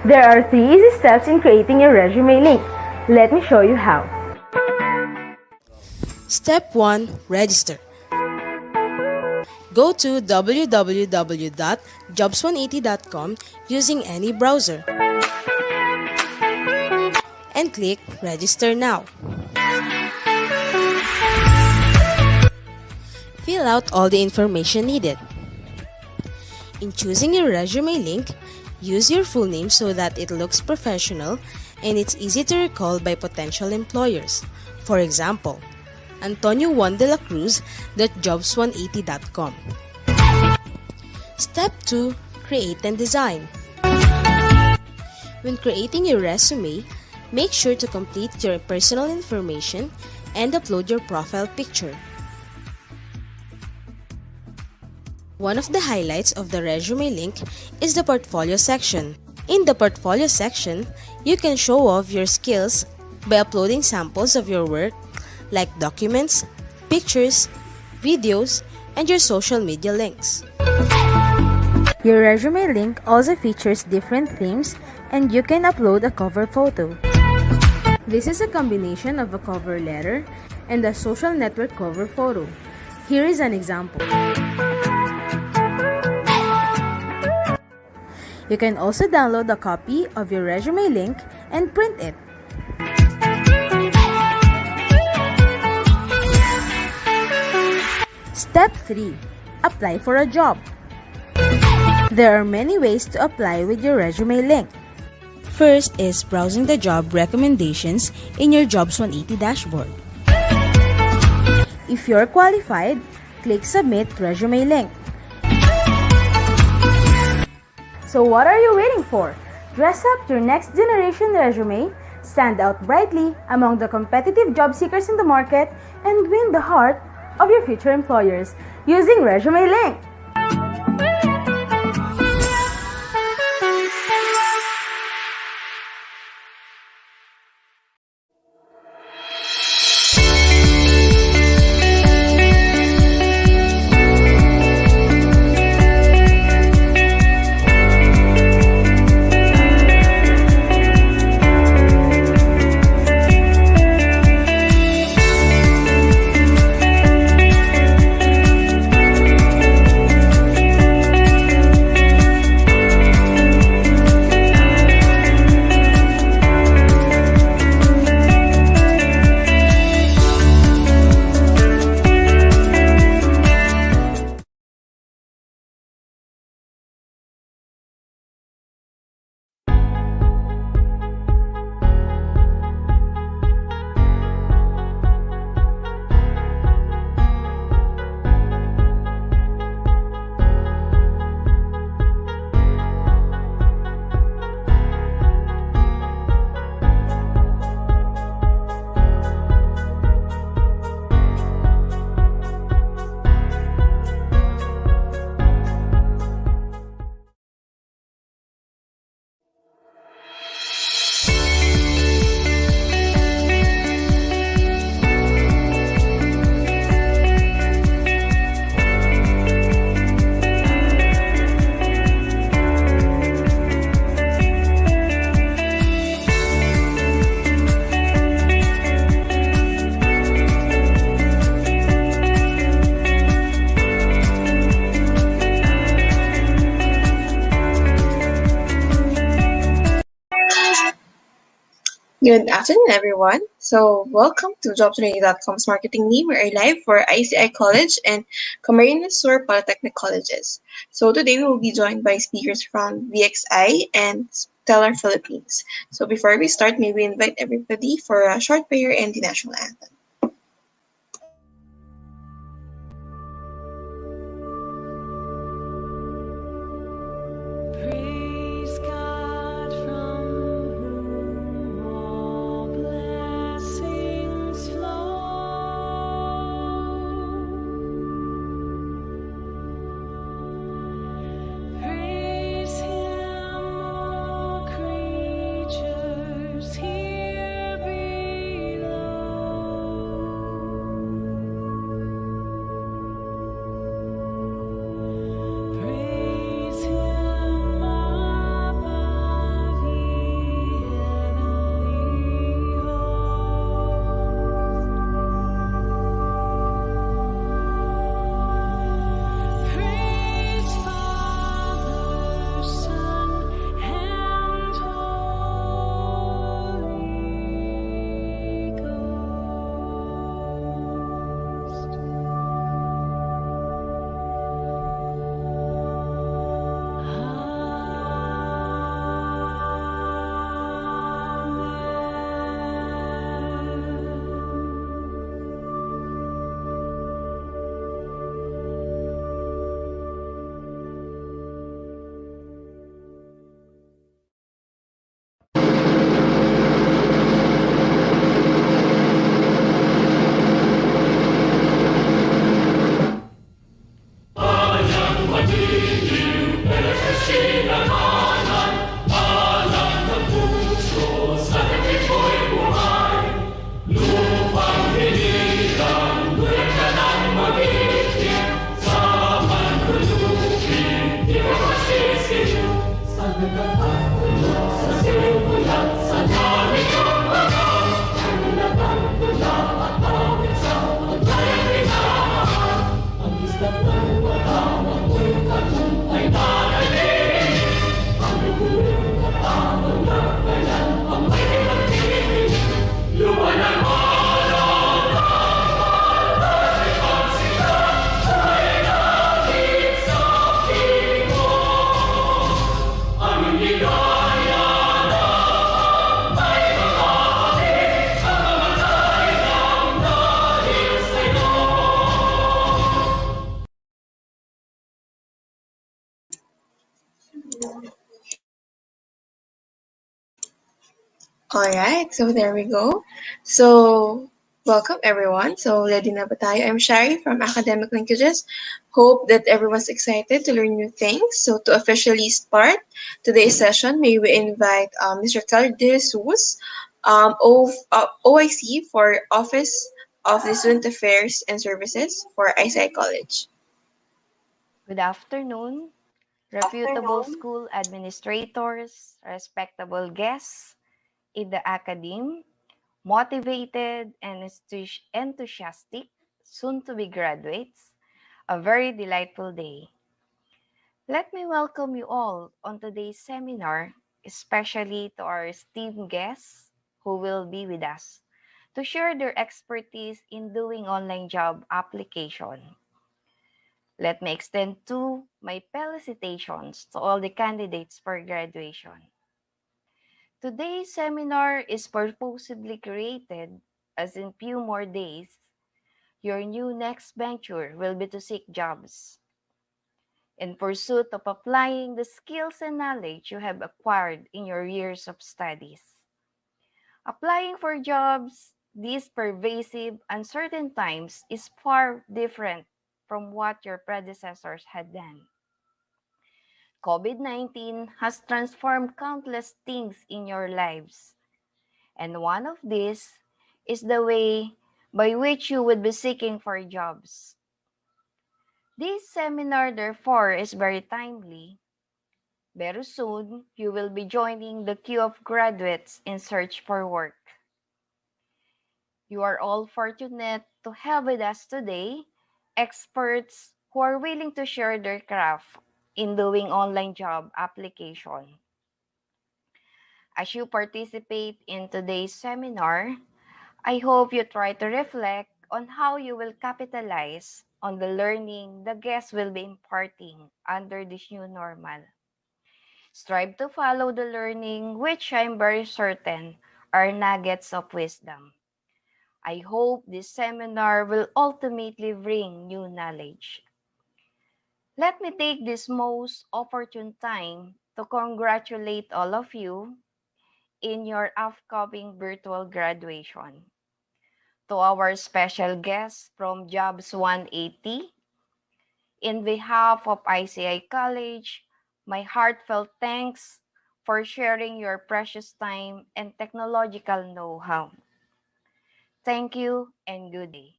There are 3 easy steps in creating your resume link. Let me show you how. Step 1. Register. Go to www.jobs180.com using any browser and click Register Now. Fill out all the information needed. In choosing your resume link, use your full name so that it looks professional and it's easy to recall by potential employers. For example, Antonio Juan de la Cruz.jobs180.com. Step 2. Create and design. When creating your resume, make sure to complete your personal information and upload your profile picture. One of the highlights of the resume link is the portfolio section. In the portfolio section, you can show off your skills by uploading samples of your work like documents, pictures, videos, and your social media links. Your resume link also features different themes and you can upload a cover photo. This is a combination of a cover letter and a social network cover photo. Here is an example. You can also download a copy of your resume link and print it. Step 3. Apply for a job. There are many ways to apply with your resume link. First is browsing the job recommendations in your Jobs 180 dashboard. If you're qualified, click Submit Resume Link. So what are you waiting for? Dress up your next generation resume, stand out brightly among the competitive job seekers in the market, and win the heart of your future employers using Resume Link. Good afternoon, everyone. So, welcome to jobs180.com's marketing team. We are live for ICI College and Camarines or Polytechnic colleges. So, today we will be joined by speakers from VXI and Stellar Philippines. So, before we start, may we invite everybody for a short prayer and the national anthem. Alright, so there we go. So, welcome everyone. So, ready na ba tayo? I'm Shari from Academic Linkages. Hope that everyone's excited to learn new things. So, to officially start today's session, may we invite Mr. Carl De Jesus, OIC for Office of the Student Affairs and Services for ICI College. Good afternoon, reputable school administrators, respectable guests in the academe, motivated and enthusiastic soon-to-be graduates. A very delightful day. Let me welcome you all on today's seminar, especially to our esteemed guests who will be with us to share their expertise in doing online job application. Let me extend to my felicitations to all the candidates for graduation. Today's seminar is purposely created as in few more days, your new next venture will be to seek jobs in pursuit of applying the skills and knowledge you have acquired in your years of studies. Applying for jobs these pervasive, uncertain times is far different from what your predecessors had done. COVID-19 has transformed countless things in your lives, and one of these is the way by which you would be seeking for jobs. This seminar, therefore, is very timely. Very soon, you will be joining the queue of graduates in search for work. You are all fortunate to have with us today experts who are willing to share their craft in doing online job application. As you participate in today's seminar, I hope you try to reflect on how you will capitalize on the learning the guests will be imparting under this new normal. Strive to follow the learning, which I'm very certain are nuggets of wisdom. I hope this seminar will ultimately bring new knowledge. Let me take this most opportune time to congratulate all of you in your upcoming virtual graduation. To our special guests from Jobs 180, in behalf of ICI College, my heartfelt thanks for sharing your precious time and technological know-how. Thank you and good day.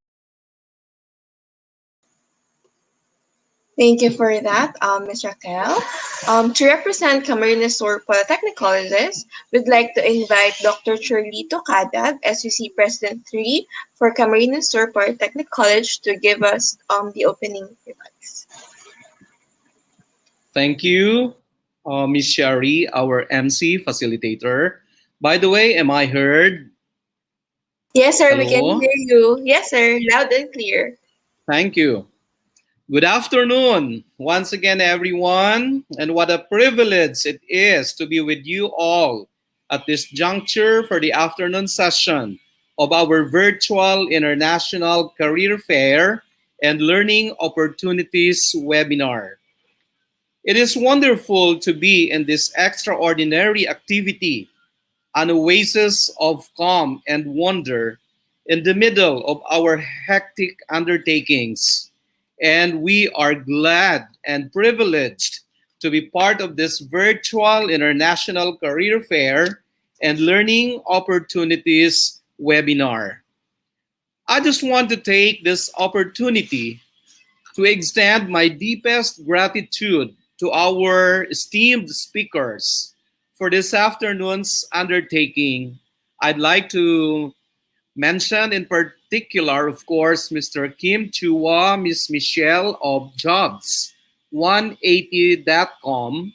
Thank you for that, Ms. Raquel. To represent Camarines Polytechnic colleges, we'd like to invite Dr. Churlito Cadag, SUC President 3 for Camarines Polytechnic College, to give us the opening remarks. Thank you, Ms. Shari, our MC facilitator. By the way, am I heard? Yes, sir, we can Hello? hear you. Yes, sir, loud and clear. Thank you. Good afternoon, once again, everyone. And what a privilege it is to be with you all at this juncture for the afternoon session of our virtual International Career Fair and Learning Opportunities webinar. It is wonderful to be in this extraordinary activity, an oasis of calm and wonder in the middle of our hectic undertakings. And we are glad and privileged to be part of this virtual International Career Fair and Learning Opportunities webinar. I just want to take this opportunity to extend my deepest gratitude to our esteemed speakers for this afternoon's undertaking. I'd like to mention in particular, of course, Mr. Kim Chua, Miss Michelle of Jobs 180.com,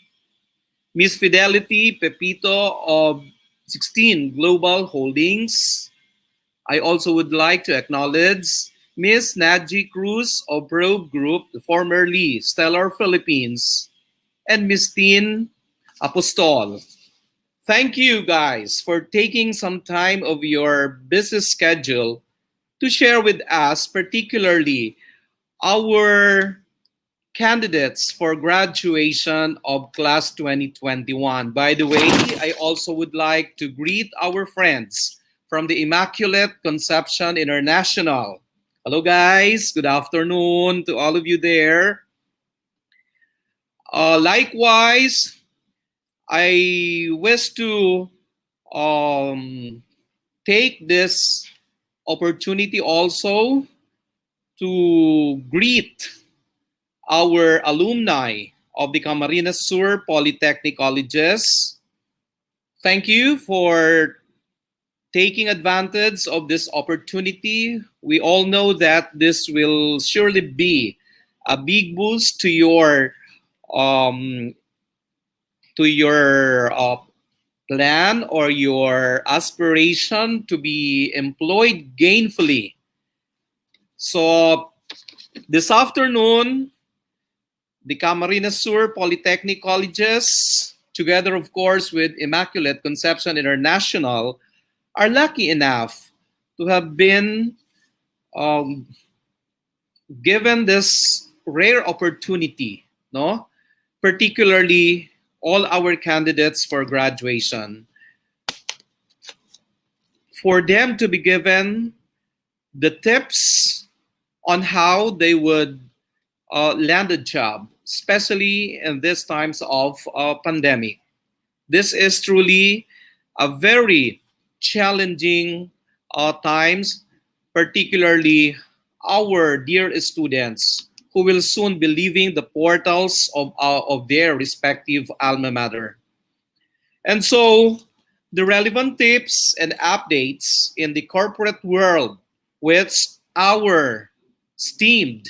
Miss Fidelity Pepito of 16 Global Holdings. I also would like to acknowledge Miss Naji Cruz of Probe Group, formerly Stellar Philippines, and Miss Tin Apostol. Thank you guys for taking some time of your busy schedule to share with us, particularly our candidates for graduation of class 2021. By the way, I also would like to greet our friends from the Immaculate Conception International. Hello, guys. Good afternoon to all of you there. Likewise, I wish to um, take this opportunity also to greet our alumni of the Camarines Sur Polytechnic colleges. Thank you for taking advantage of this opportunity. We all know that this will surely be a big boost um, to your plan or your aspiration to be employed gainfully. So this afternoon, the Camarines Sur Polytechnic colleges, together of course with Immaculate Conception International, are lucky enough to have been um, given this rare opportunity, no? Particularly all our candidates for graduation, for them to be given the tips on how they would land a job, especially in these times of pandemic. This is truly a very challenging times, particularly our dear students who will soon be leaving the portals of their respective alma mater. And so, the relevant tips and updates in the corporate world, which our esteemed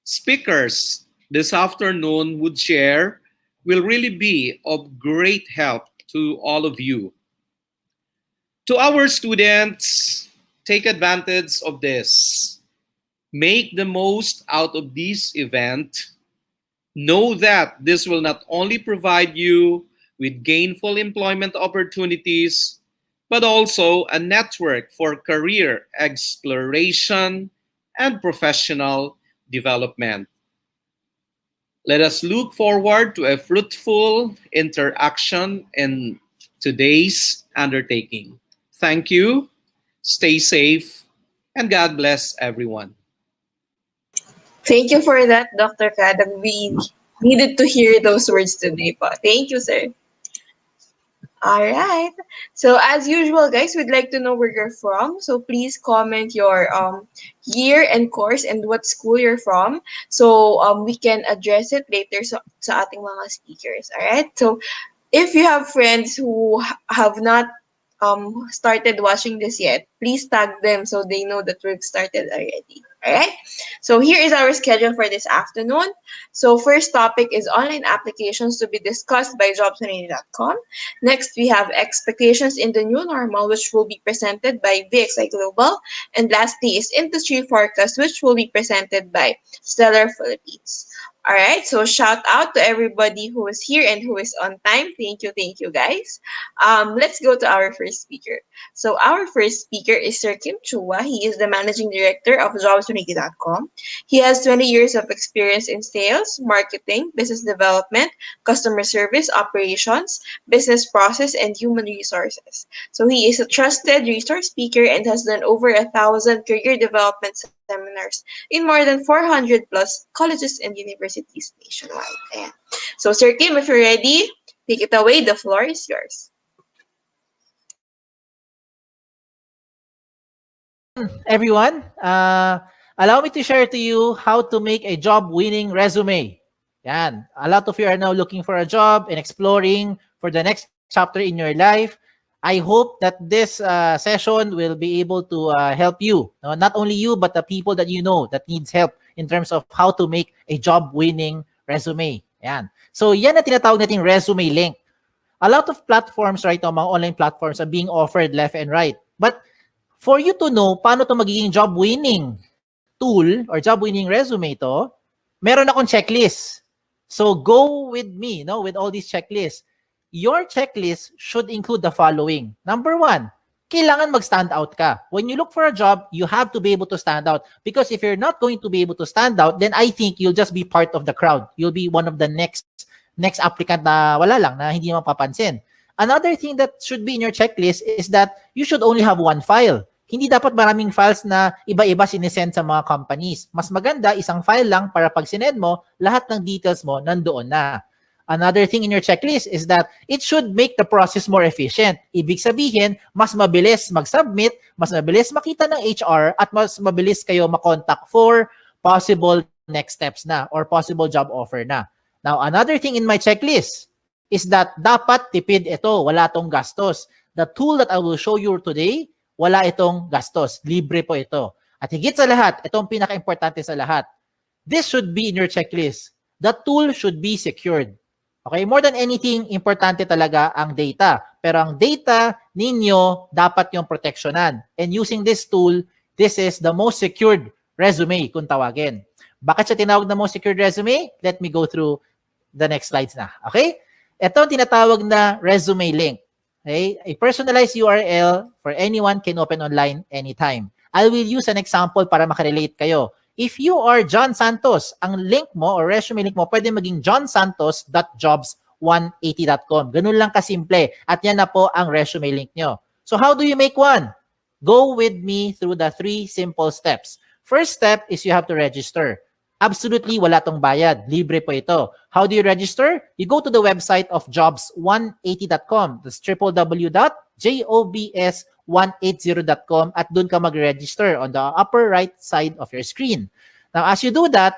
speakers this afternoon would share, will really be of great help to all of you. To our students, take advantage of this. Make the most out of this event. Know that this will not only provide you with gainful employment opportunities, but also a network for career exploration and professional development. Let us look forward to a fruitful interaction in today's undertaking. Thank you, stay safe, and God bless everyone. Thank you for that, Dr. Kadag. We needed to hear those words today. Pa. Thank you, sir. All right. So as usual, guys, we'd like to know where you're from. So please comment your year and course and what school you're from. So we can address it later sa ating mga speakers. All right. So if you have friends who have not started watching this yet, please tag them so they know that we've started already. All right. So here is our schedule for this afternoon. So first topic is online applications to be discussed by jobs180.com. Next, we have expectations in the new normal, which will be presented by VXI Global. And lastly is industry forecast, which will be presented by Stellar Philippines. All right, so shout out to everybody who is here and who is on time. Thank you, guys. Let's go to our first speaker. So our first speaker is Sir Kim Chua. He is the managing director of jobs180.com. He has 20 years of experience in sales, marketing, business development, customer service, operations, business process, and human resources. So he is a trusted resource speaker and has done over 1,000 career development seminars in more than 400 plus colleges and universities nationwide. Ayan. So Sir Kim, if you're ready, take it away. The floor is yours. Everyone. Allow me to share to you how to make a job-winning resume. Yan. A lot of you are now looking for a job and exploring for the next chapter in your life. I hope that this session will be able to help you. No? Not only you, but the people that you know that needs help in terms of how to make a job-winning resume. Yan. So yan na tinatawag nating resume link. A lot of platforms right now, mga online platforms are being offered left and right. But for you to know paano to magiging job-winning tool or job-winning resume to, meron akong checklist. So go with me, no, with all these checklists. Your checklist should include the following. Number 1, kailangan mag-stand out ka. When you look for a job, you have to be able to stand out. Because if you're not going to be able to stand out, then I think you'll just be part of the crowd. You'll be one of the next applicant na wala lang, na hindi mapapansin. Another thing that should be in your checklist is that you should only have one file. Hindi dapat maraming files na iba-iba sinesend sa mga companies. Mas maganda, isang file lang para pag sinend mo, lahat ng details mo nandoon na. Another thing in your checklist is that it should make the process more efficient. Ibig sabihin, mas mabilis mag-submit, mas mabilis makita ng HR, at mas mabilis kayo makontak for possible next steps na or possible job offer na. Now, another thing in my checklist is that dapat tipid ito, wala tong gastos. The tool that I will show you today, wala itong gastos. Libre po ito. At higit sa lahat, itong pinaka-importante sa lahat, this should be in your checklist. The tool should be secured. Okay, more than anything, importante talaga ang data. Pero ang data ninyo, dapat yung protectionan. And using this tool, this is the most secured resume kung tawagin. Bakit siya tinawag na most secured resume? Let me go through the next slides na. Okay? Ito ang tinatawag na resume link. Okay? A personalized URL for anyone can open online anytime. I will use an example para makarelate kayo. If you are John Santos, ang link mo or resume link mo pwede maging johnsantos.jobs180.com. Ganun lang kasimple. At yan na po ang resume link nyo. So how do you make one? Go with me through the 3 simple steps. First step is you have to register. Absolutely wala tong bayad. Libre po ito. How do you register? You go to the website of jobs180.com. That's www.jobs180.com at dun ka mag-register on the upper right side of your screen. Now, as you do that,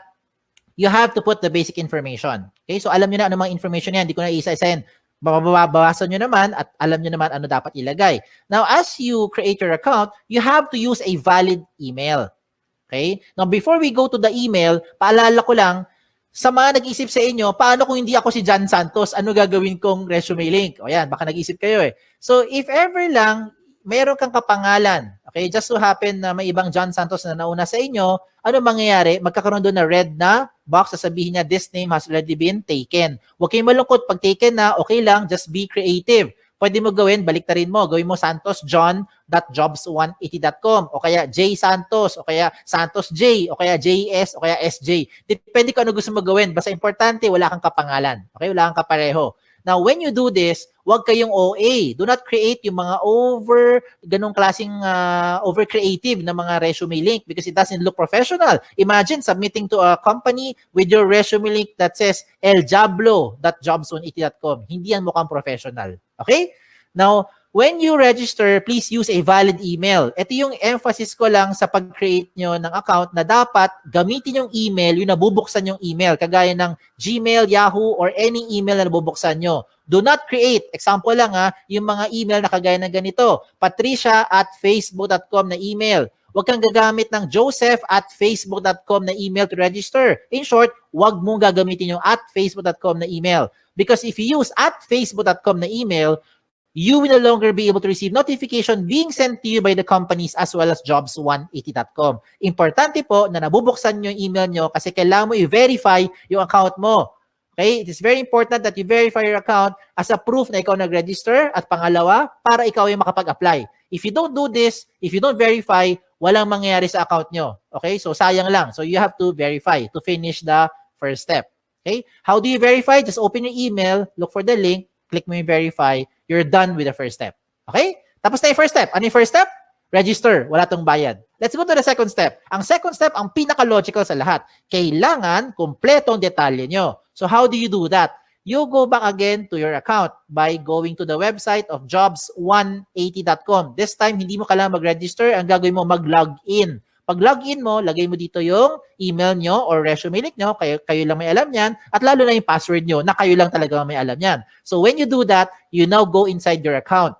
you have to put the basic information. Okay? So, alam nyo na ano mga information yan. Hindi ko na isa-isahin. Babawasan nyo naman at alam nyo naman ano dapat ilagay. Now, as you create your account, you have to use a valid email. Okay? Now, before we go to the email, paalala ko lang, sa mga nag-isip sa inyo, paano kung hindi ako si John Santos, ano gagawin kong resume link? O yan, baka nag-isip kayo eh. So, if ever lang, meron kang kapangalan, okay, just so happen na may ibang John Santos na nauna sa inyo, ano mangyayari? Magkakaroon doon na red na box, sasabihin niya, this name has already been taken. Huwag kayong malungkot, pag taken na, okay lang, just be creative. Pwede mo gawin, baliktarin mo. Gawin mo santosjohn.jobs180.com o kaya J Santos o kaya Santos J o kaya JS o kaya SJ. Depende kung ano gusto mo gawin. Basta importante, wala kang kapangalan. Okay? Wala kang kapareho. Now, when you do this, huwag kayong OA. Do not create yung mga ganong klaseng over creative na mga resume link because it doesn't look professional. Imagine submitting to a company with your resume link that says eljablo.jobs180.com. Hindi yan mukhang professional. Okay? Now, when you register, please use a valid email. Ito yung emphasis ko lang sa pag-create nyo ng account na dapat gamitin yung email, yung nabubuksan yung email, kagaya ng Gmail, Yahoo, or any email na nabubuksan nyo. Do not create, example lang yung mga email na kagaya ng ganito, patricia@facebook.com na email. Huwag kang gagamit ng joseph@facebook.com na email to register. In short, huwag mong gagamitin yung @facebook.com na email. Because if you use @facebook.com na email, you will no longer be able to receive notification being sent to you by the companies as well as jobs180.com. Importante po na nabubuksan nyo yung email nyo kasi kailangan mo i-verify yung account mo. Okay? It is very important that you verify your account as a proof na ikaw nag-register at pangalawa, para ikaw yung makapag-apply. If you don't do this, if you don't verify, walang mangyayari sa account nyo. Okay? So, sayang lang. So, you have to verify to finish the first step. Okay? How do you verify? Just open your email, look for the link, click mo yung verify, you're done with the first step. Okay? Tapos na yung first step. Ano yung first step? Register. Wala tong bayad. Let's go to the second step. Ang second step, ang pinaka-logical sa lahat. Kailangan kumpletong detalye nyo. So how do you do that? You go back again to your account by going to the website of jobs180.com. This time, hindi mo kailangan mag-register. Ang gagawin mo, mag-log in. Pag login mo, lagay mo dito yung email nyo or resume link nyo, kayo lang may alam yan, at lalo na yung password nyo na kayo lang talaga may alam yan. So when you do that, you now go inside your account.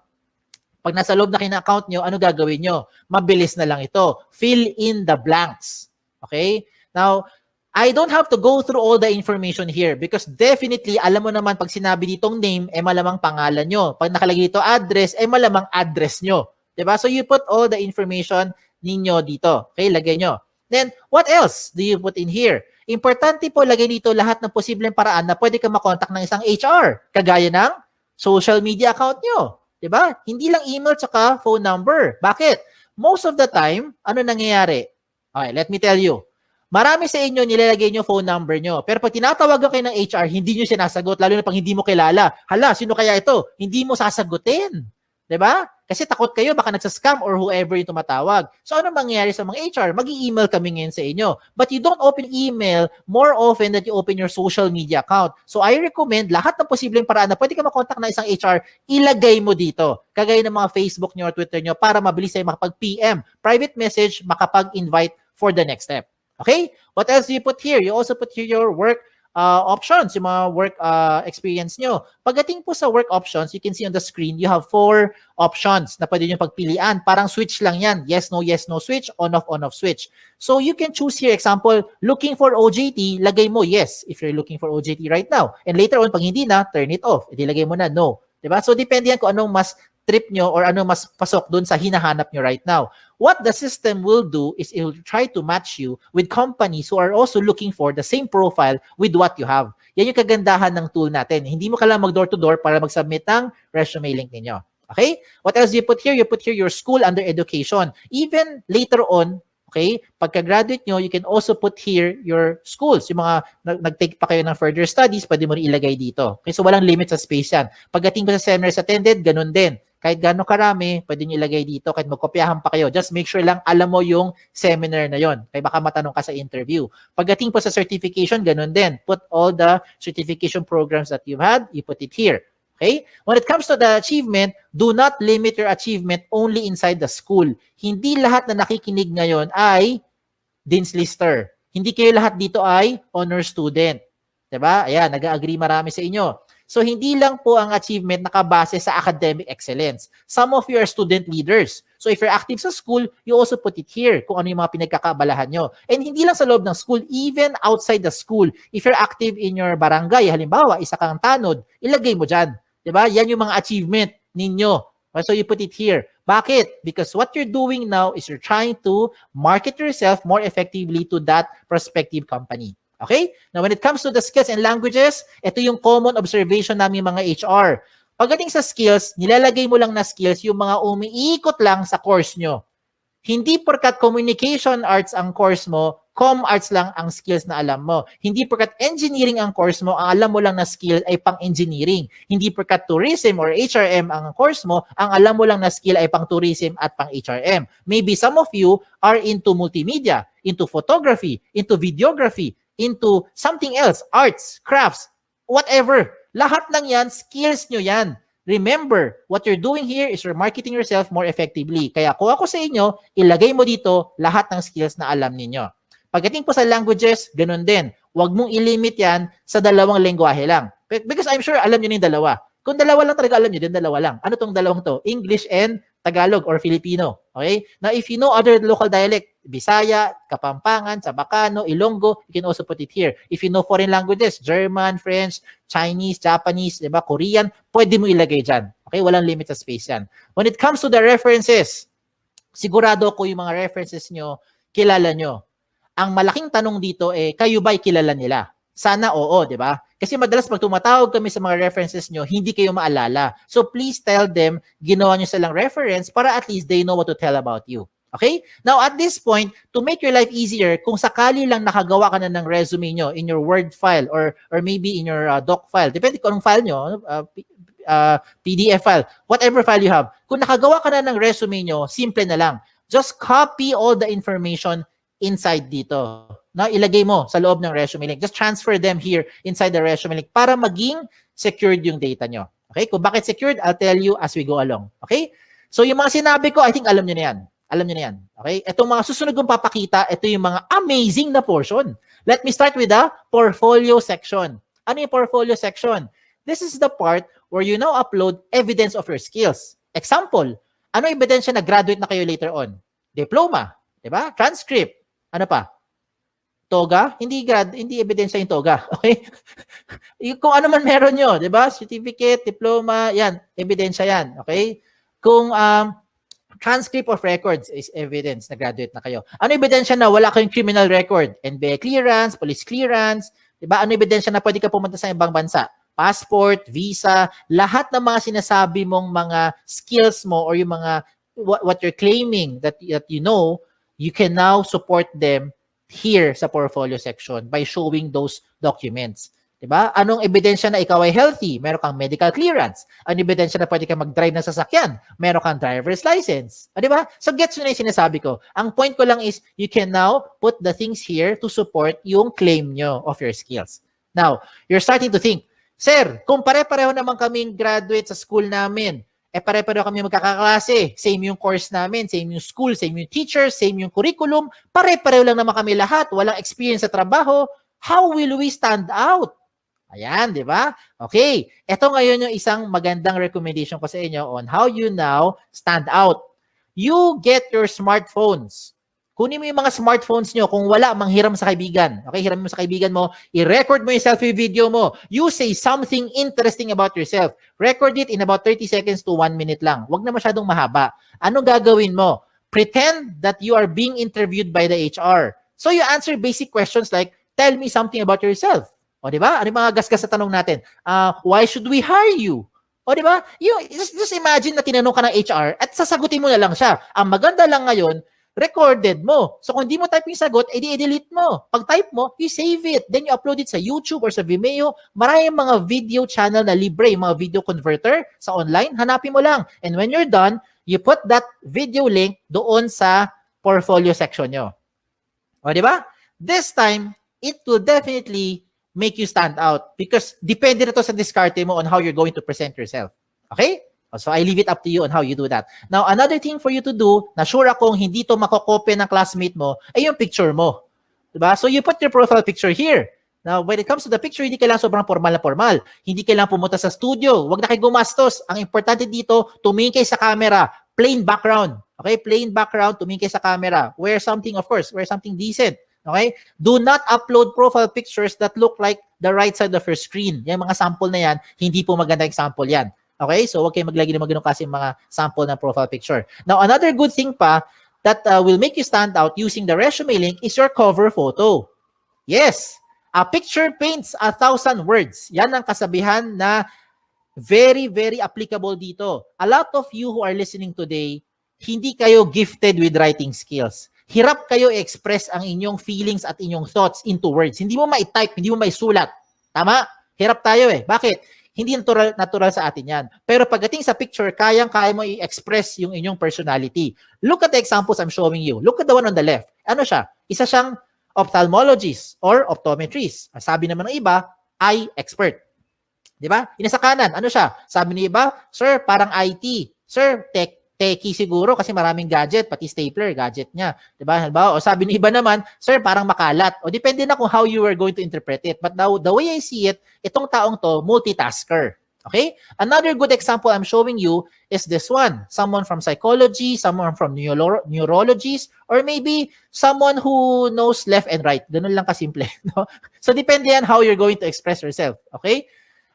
Pag nasa loob na kina-account nyo, ano gagawin nyo? Mabilis na lang ito. Fill in the blanks. Okay? Now, I don't have to go through all the information here because definitely, alam mo naman pag sinabi ditong name, malamang pangalan nyo. Pag nakalagay dito address, malamang address nyo. Diba? So you put all the information ninyo dito. Okay, lagay nyo. Then, what else do you put in here? Importante po, lagay dito lahat ng posibleng paraan na pwede ka makontak ng isang HR. Kagaya ng social media account nyo. Diba? Hindi lang email tsaka phone number. Bakit? Most of the time, ano nangyayari? Okay, let me tell you. Marami sa inyo nilalagay nyo phone number nyo. Pero pag tinatawagan kayo ng HR, hindi nyo sinasagot. Lalo na pag hindi mo kilala. Hala, sino kaya ito? Hindi mo sasagutin. Diba? Kasi takot kayo, baka nagsascam or whoever yung tumatawag. So ano mangyayari sa mga HR? Mag-i-email kami ngayon sa inyo. But you don't open email more often than you open your social media account. So I recommend lahat ng posibleng paraan na pwede ka makontak na isang HR, ilagay mo dito. Kagaya ng mga Facebook nyo or Twitter nyo para mabilis tayo makapag-PM. Private message, makapag-invite for the next step. Okay? What else do you put here? You also put here your work options, yung mga work experience nyo. Pagdating po sa work options, you can see on the screen, you have 4 options na pwede nyo pagpilian. Parang switch lang yan. Yes, no switch, on, off switch. So you can choose here, example, looking for OJT, lagay mo yes, if you're looking for OJT right now. And later on, pag hindi na, turn it off. Ilagay mo na no. Diba? So depende yan kung anong mas trip nyo or ano mas pasok dun sa hinahanap nyo right now. What the system will do is it will try to match you with companies who are also looking for the same profile with what you have. Yan yung kagandahan ng tool natin. Hindi mo kailangan mag door-to-door para mag-submit ng resume link ninyo. Okay? What else do you put here? You put here your school under education. Even later on, okay, pagka-graduate nyo, you can also put here your schools. Yung mga nag-take pa kayo ng further studies, pwede mo rin ilagay dito. Okay, so walang limit sa space yan. Pagdating ko sa seminars attended, ganun din. Kahit gano'ng karami, pwede nyo ilagay dito. Kahit magkopyahan pa kayo. Just make sure lang alam mo yung seminar na yon. Kaya baka matanong ka sa interview. Pagdating po sa certification, ganun din. Put all the certification programs that you've had, you put it here. Okay? When it comes to the achievement, do not limit your achievement only inside the school. Hindi lahat na nakikinig ngayon ay Dean's Lister. Hindi kayo lahat dito ay honor student. Diba? Ayan, nag-agree marami sa inyo. So, hindi lang po ang achievement nakabase sa academic excellence. Some of you are student leaders. So, if you're active sa school, you also put it here kung ano yung mga pinagkakaabalahan nyo. And hindi lang sa loob ng school, even outside the school. If you're active in your barangay, halimbawa, isa kang tanod, ilagay mo dyan. Diba? Yan yung mga achievement ninyo. So, you put it here. Bakit? Because what you're doing now is you're trying to market yourself more effectively to that prospective company. Okay? Now, when it comes to the skills and languages, ito yung common observation namin mga HR. Pagdating sa skills, nilalagay mo lang na skills yung mga umiikot lang sa course nyo. Hindi porkat communication arts ang course mo, com arts lang ang skills na alam mo. Hindi porkat engineering ang course mo, ang alam mo lang na skill ay pang-engineering. Hindi porkat tourism or HRM ang course mo, ang alam mo lang na skill ay pang-tourism at pang-HRM. Maybe some of you are into multimedia, into photography, into videography, into something else, arts, crafts, whatever. Lahat ng yan, skills nyo yan. Remember, what you're doing here is you're marketing yourself more effectively. Kaya kung ako sa inyo, ilagay mo dito lahat ng skills na alam ninyo. Pagdating po sa languages, ganun din. Huwag mong ilimit yan sa 2 lengguwahe lang. Because I'm sure alam nyo na yung 2. Kung 2 lang talaga alam nyo, din 2 lang. Ano tong 2 to? English and Tagalog or Filipino. Okay? Now, if you know other local dialect, Bisaya, Kapampangan, Sabacano, Ilonggo, you can also put it here. If you know foreign languages, German, French, Chinese, Japanese, diba, Korean, pwede mo ilagay dyan. Okay? Walang limit sa space yan. When it comes to the references, sigurado ko yung mga references nyo, kilala nyo. Ang malaking tanong dito kayo ba'y kilala nila? Sana oo, di ba? Kasi madalas pag tumatawag kami sa mga references nyo, hindi kayo maalala. So please tell them, ginawa nyo silang reference para at least they know what to tell about you. Okay? Now at this point, to make your life easier, kung sakali lang nakagawa ka na ng resume nyo in your Word file or maybe in your doc file, depende kung anong file nyo, PDF file, whatever file you have. Kung nakagawa ka na ng resume nyo, simple na lang. Just copy all the information inside dito. Na ilagay mo sa loob ng resume link. Just transfer them here inside the resume link para maging secured yung data nyo. Okay? Kung bakit secured, I'll tell you as we go along. Okay? So yung mga sinabi ko, I think alam nyo na yan. Alam niyo na yan. Okay? Itong mga susunod kong papakita, ito yung mga amazing na portion. Let me start with the portfolio section. Ano yung portfolio section? This is the part where you now upload evidence of your skills. Example, ano ebidensya na graduate na kayo later on? Diploma, 'di ba? Transcript. Ano pa? Toga? Hindi ebidensya yung toga. Okay? Kung ano man meron nyo, 'di ba? Certificate, diploma, yan, ebidensya yan. Okay? Kung transcript of records is evidence na graduate na kayo. Ano ebidensya na wala kayong criminal record? NBA clearance, police clearance, 'di ba? Ano ebidensya na pwede ka pumunta sa ibang bansa? Passport, visa, lahat ng mga sinasabi mong mga skills mo or yung mga what you're claiming that you know, you can now support them here sa portfolio section by showing those documents. Diba? Anong ebidensya na ikaw ay healthy? Meron kang medical clearance. Anong ebidensya na pwede kang mag-drive ng sasakyan? Meron kang driver's license. Diba? So gets nyo na yung sinasabi ko. Ang point ko lang is you can now put the things here to support yung claim nyo of your skills. Now, you're starting to think, Sir, kung pare-pareho naman kaming graduate sa school namin, pare-pareho kami magkakaklase, same yung course namin, same yung school, same yung teachers, same yung curriculum, pare-pareho lang naman kami lahat, walang experience sa trabaho, how will we stand out? Ayan, di ba? Okay, ito ngayon yung isang magandang recommendation ko sa inyo on how you now stand out. You get your smartphones. Kunin mo yung mga smartphones nyo. Kung wala, manghiram sa kaibigan. Okay, hiram mo sa kaibigan mo. I-record mo yung selfie video mo. You say something interesting about yourself. Record it in about 30 seconds to 1 minute lang. Huwag na masyadong mahaba. Anong gagawin mo? Pretend that you are being interviewed by the HR. So you answer basic questions like, tell me something about yourself. O, di ba? Ano yung mga gasgas sa tanong natin? Why should we hire you? O, di ba? Just imagine na tinanong ka ng HR at sasagutin mo na lang siya. Ang maganda lang ngayon, recorded mo. So, kung di mo type yung sagot, i-delete mo. Pag type mo, you save it. Then you upload it sa YouTube or sa Vimeo. Maraming mga video channel na libre, yung mga video converter sa online. Hanapin mo lang. And when you're done, you put that video link doon sa portfolio section nyo. O, di ba? This time, it will definitely make you stand out because depende na to sa diskarte mo on how you're going to present yourself. Okay? So I leave it up to you on how you do that. Now, another thing for you to do, na sure akong hindi to makokopya ng classmate mo, ay yung picture mo. Diba? So you put your profile picture here. Now, when it comes to the picture, hindi kailangan sobrang formal na formal. Hindi kailangan pumunta sa studio. Huwag na kayo gumastos. Ang importante dito, tumingin kayo sa camera. Plain background. Okay? Plain background, tumingin kayo sa camera. Wear something, of course. Wear something decent. Okay? Do not upload profile pictures that look like the right side of your screen. Yung mga sample na yan, hindi po maganda example yan. Okay? So, huwag kayo maglagay ng mga kasi mga sample ng profile picture. Now, another good thing pa that will make you stand out using the resume link is your cover photo. Yes! A picture paints 1,000 words. Yan ang kasabihan na very, very applicable dito. A lot of you who are listening today, hindi kayo gifted with writing skills. Hirap kayo i-express ang inyong feelings at inyong thoughts into words. Hindi mo ma-type, hindi mo ma-sulat. Tama? Hirap tayo eh. Bakit? Hindi natural sa atin yan. Pero pagdating sa picture, kayang-kaya mo i-express yung inyong personality. Look at the examples I'm showing you. Look at the one on the left. Ano siya? Isa siyang ophthalmologist or optometrist. Sabi naman ng iba, eye expert. Di ba? Sa kanan, ano siya? Sabi ng iba, sir, parang IT. Sir, techie siguro kasi maraming gadget, pati stapler, gadget niya. Diba? Halimbawa, o sabi ng iba naman, sir, parang makalat. O depende na kung how you are going to interpret it. But now, the way I see it, itong taong to, multitasker. Okay? Another good example I'm showing you is this one. Someone from psychology, someone from neurologist, or maybe someone who knows left and right. Ganun lang kasimple. No? So, depende yan how you're going to express yourself. Okay?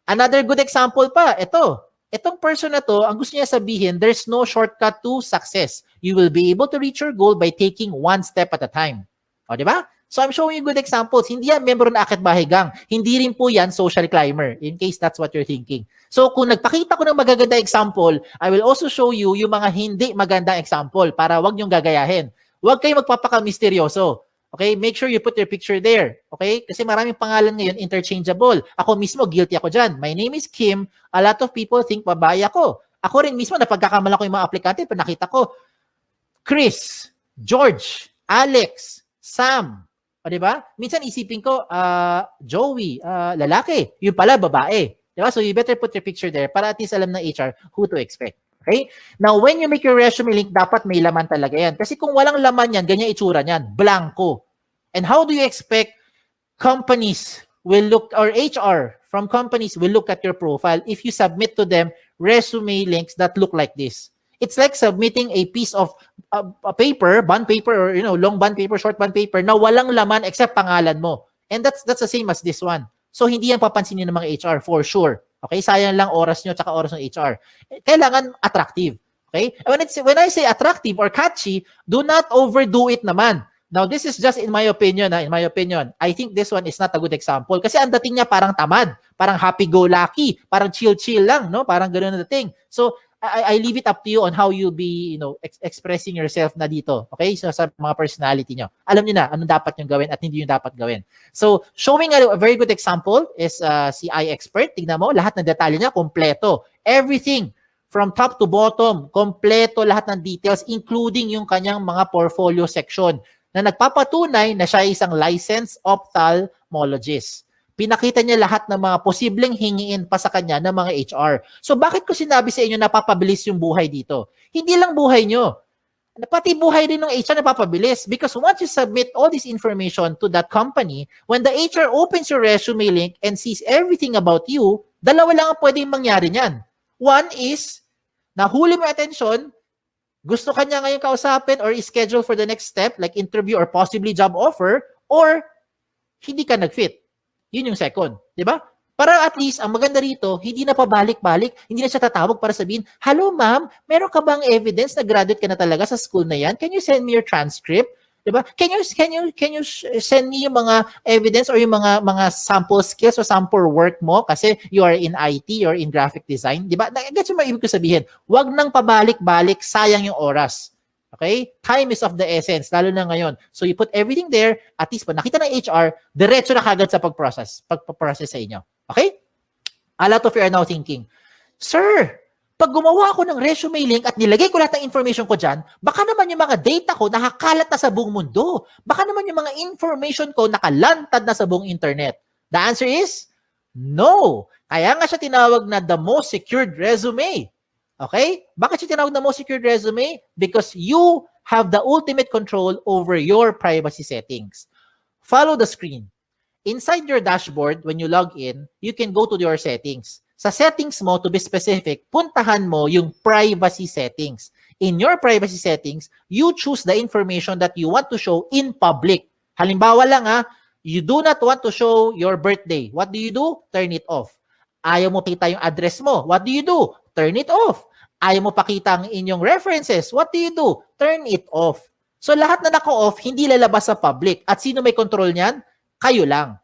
Another good example pa, ito. Itong person na to, ang gusto niya sabihin, there's no shortcut to success. You will be able to reach your goal by taking one step at a time. O, di ba? So, I'm showing you good examples. Hindi yan member na Akit Bahay Gang. Hindi rin po yan social climber, in case that's what you're thinking. So, kung nagpakita ko ng magaganda example, I will also show you yung mga hindi magandang example para wag niyong gagayahin. Huwag kayo magpapaka-misteryoso. Okay? Make sure you put your picture there. Okay? Kasi maraming pangalan ngayon interchangeable. Ako mismo, guilty ako dyan. My name is Kim. A lot of people think babae ako. Ako rin mismo, napagkakamala ko yung mga aplikante, pag nakita ko, Chris, George, Alex, Sam. O, diba? Minsan isipin ko, Joey, lalaki. Yung pala, babae. Diba? So you better put your picture there para at least alam ng HR who to expect. Okay? Now, when you make your resume link, dapat may laman talaga yan. Kasi kung walang laman yan, ganyan itsura niyan, blanco. And how do you expect companies will look, or HR from companies will look at your profile if you submit to them resume links that look like this? It's like submitting a piece of a paper, bond paper, or long bond paper, short bond paper na walang laman except pangalan mo. And that's the same as this one. So hindi yan papansinin ng mga HR for sure. Okay? Sayang lang oras nyo tsaka oras ng HR. Kailangan attractive. Okay? When I say attractive or catchy, do not overdo it naman. Now, this is just in my opinion. In my opinion, I think this one is not a good example. Kasi ang dating niya parang tamad, parang happy-go-lucky, parang chill-chill lang, no? Parang gano'n na dating. So, I leave it up to you on how you'll be, expressing yourself na dito. Okay? So, sa mga personality nyo. Alam niyo na anong dapat nyo gawin at hindi nyo dapat gawin. So, showing a very good example is CI expert. Tignan mo, lahat ng detalye niya, kompleto. Everything from top to bottom, kompleto lahat ng details, including yung kanyang mga portfolio section na nagpapatunay na siya ay isang licensed ophthalmologist. Pinakita niya lahat ng mga posibleng hingiin pa sa kanya ng mga HR. So bakit ko sinabi sa inyo napapabilis yung buhay dito? Hindi lang buhay nyo. Pati buhay rin ng HR napapabilis. Because once you submit all this information to that company, when the HR opens your resume link and sees everything about you, dalawa lang ang pwedeng mangyari niyan. One is, nahuli mo attention, gusto kanya ngayon kausapin or schedule for the next step, like interview or possibly job offer, or hindi ka nag-fit. Yun yung second. Di ba? Para at least, ang maganda rito, hindi na pabalik-balik, hindi na siya tatawag para sabihin, hello ma'am, meron ka bang evidence na graduate ka na talaga sa school na yan? Can you send me your transcript? Diba? Can you send me yung mga evidence or yung mga sample skills or sample work mo kasi you are in IT or in graphic design? Diba? Gets yung maibig ko sabihin. Wag nang pabalik-balik, sayang yung oras. Okay? Time is of the essence, lalo na ngayon. So you put everything there, at least pag nakita ng HR, diretso na kagad sa pagprocess sa inyo. Okay? A lot of you are now thinking, Sir, pag gumawa ako ng resume link at nilagay ko lahat ng information ko dyan, baka naman yung mga data ko nakakalat na sa buong mundo. Baka naman yung mga information ko nakalantad na sa buong internet. The answer is, no. Kaya nga siya tinawag na the most secured resume. Okay? Bakit siya tinawag na most secured resume? Because you have the ultimate control over your privacy settings. Follow the screen. Inside your dashboard, when you log in, you can go to your settings. Sa settings mo, to be specific, puntahan mo yung privacy settings. In your privacy settings, you choose the information that you want to show in public. Halimbawa lang you do not want to show your birthday. What do? Turn it off. Ayaw mo pakita yung address mo. What do? Turn it off. Ayaw mo pakita ang inyong references. What do? Turn it off. So lahat na naka-off, hindi lalabas sa public. At sino may control niyan? Kayo lang.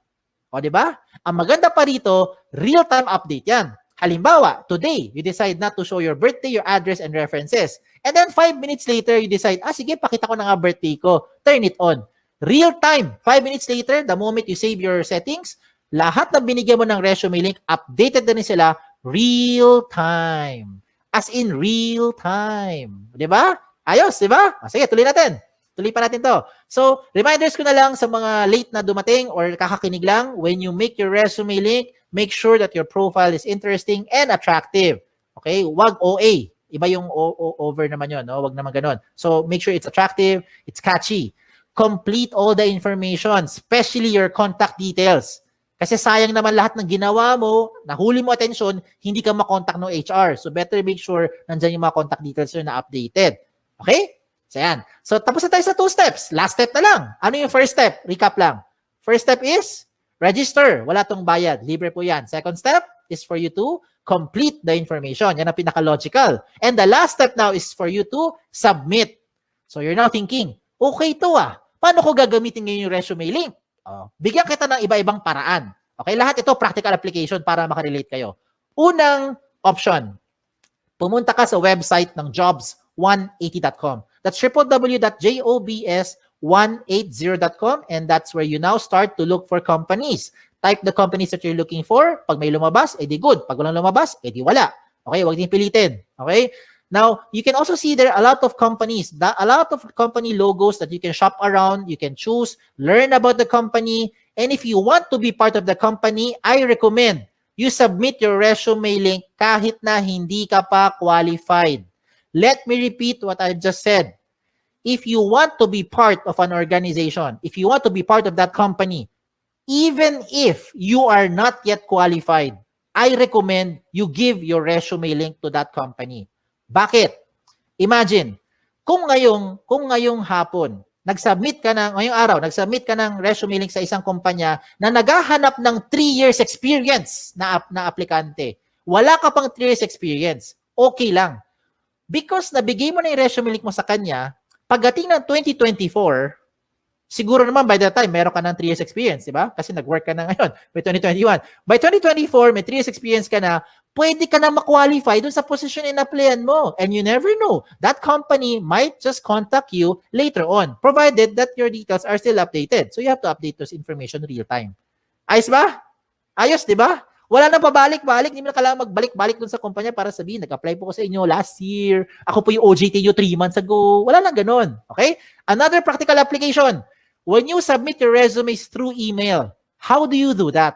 O, di ba? Ang maganda pa rito, real-time update yan. Halimbawa, today, you decide not to show your birthday, your address, and references. And then 5 minutes later, you decide, sige, pakita ko na nga birthday ko. Turn it on. Real-time. 5 minutes later, the moment you save your settings, lahat na binigyan mo ng resume link, updated na rin sila real-time. As in real-time. Di ba? Ayos, di ba? Sige, tuloy natin. Tuloy pa natin to. So, reminders ko na lang sa mga late na dumating or kakakinig lang, when you make your resume link, make sure that your profile is interesting and attractive. Okay? Wag OA. Iba yung over naman yun. No? Wag naman ganun. So, make sure it's attractive, it's catchy. Complete all the information, especially your contact details. Kasi sayang naman lahat ng ginawa mo, nahuli mo attention, hindi ka makontak ng HR. So, better make sure nandyan yung mga contact details na updated. Okay? So, yan. So, tapos na tayo sa 2 steps. Last step na lang. Ano yung first step? Recap lang. First step is register. Wala tong bayad. Libre po yan. Second step is for you to complete the information. Yan ang pinaka-logical. And the last step now is for you to submit. So, you're now thinking, okay to paano ko gagamitin ngayon yung resume link? Bigyan kita ng iba-ibang paraan. Okay, lahat ito practical application para makarelate kayo. Unang option, pumunta ka sa website ng jobs180.com. That's www.jobs180.com, and that's where you now start to look for companies. Type the companies that you're looking for. Pag may lumabas, edi good. Pag walang lumabas, edi wala. Okay, huwag din pilitin. Okay? Now, you can also see there a lot of companies, a lot of company logos that you can shop around, you can choose, learn about the company, and if you want to be part of the company, I recommend you submit your resume link kahit na hindi ka pa qualified. Let me repeat what I just said. If you want to be part of an organization, if you want to be part of that company, even if you are not yet qualified, I recommend you give your resume link to that company. Bakit? Imagine, kung ngayong hapon, ngayong araw, nagsubmit ka ng resume link sa isang kumpanya na naghahanap ng 3 years experience na aplikante. Wala ka pang 3 years experience. Okay lang. Because nabigay mo na yung resume link mo sa kanya, pagdating ng 2024, siguro naman by that time, meron ka ng 3 years experience, di ba? Kasi nag-work ka na ngayon by 2021. By 2024, may 3 years experience ka na, pwede ka na ma-qualify dun sa position in-applyan mo. And you never know. That company might just contact you later on, provided that your details are still updated. So you have to update those information real time. Ayos ba? Ayos, di ba? Wala nang pabalik-balik. Hindi mo na kailangan magbalik-balik dun sa kumpanya para sabihin, nag-apply po ko sa inyo last year. Ako po yung OJT nyo 3 months ago. Wala nang ganun. Okay? Another practical application. When you submit your resumes through email, how do you do that?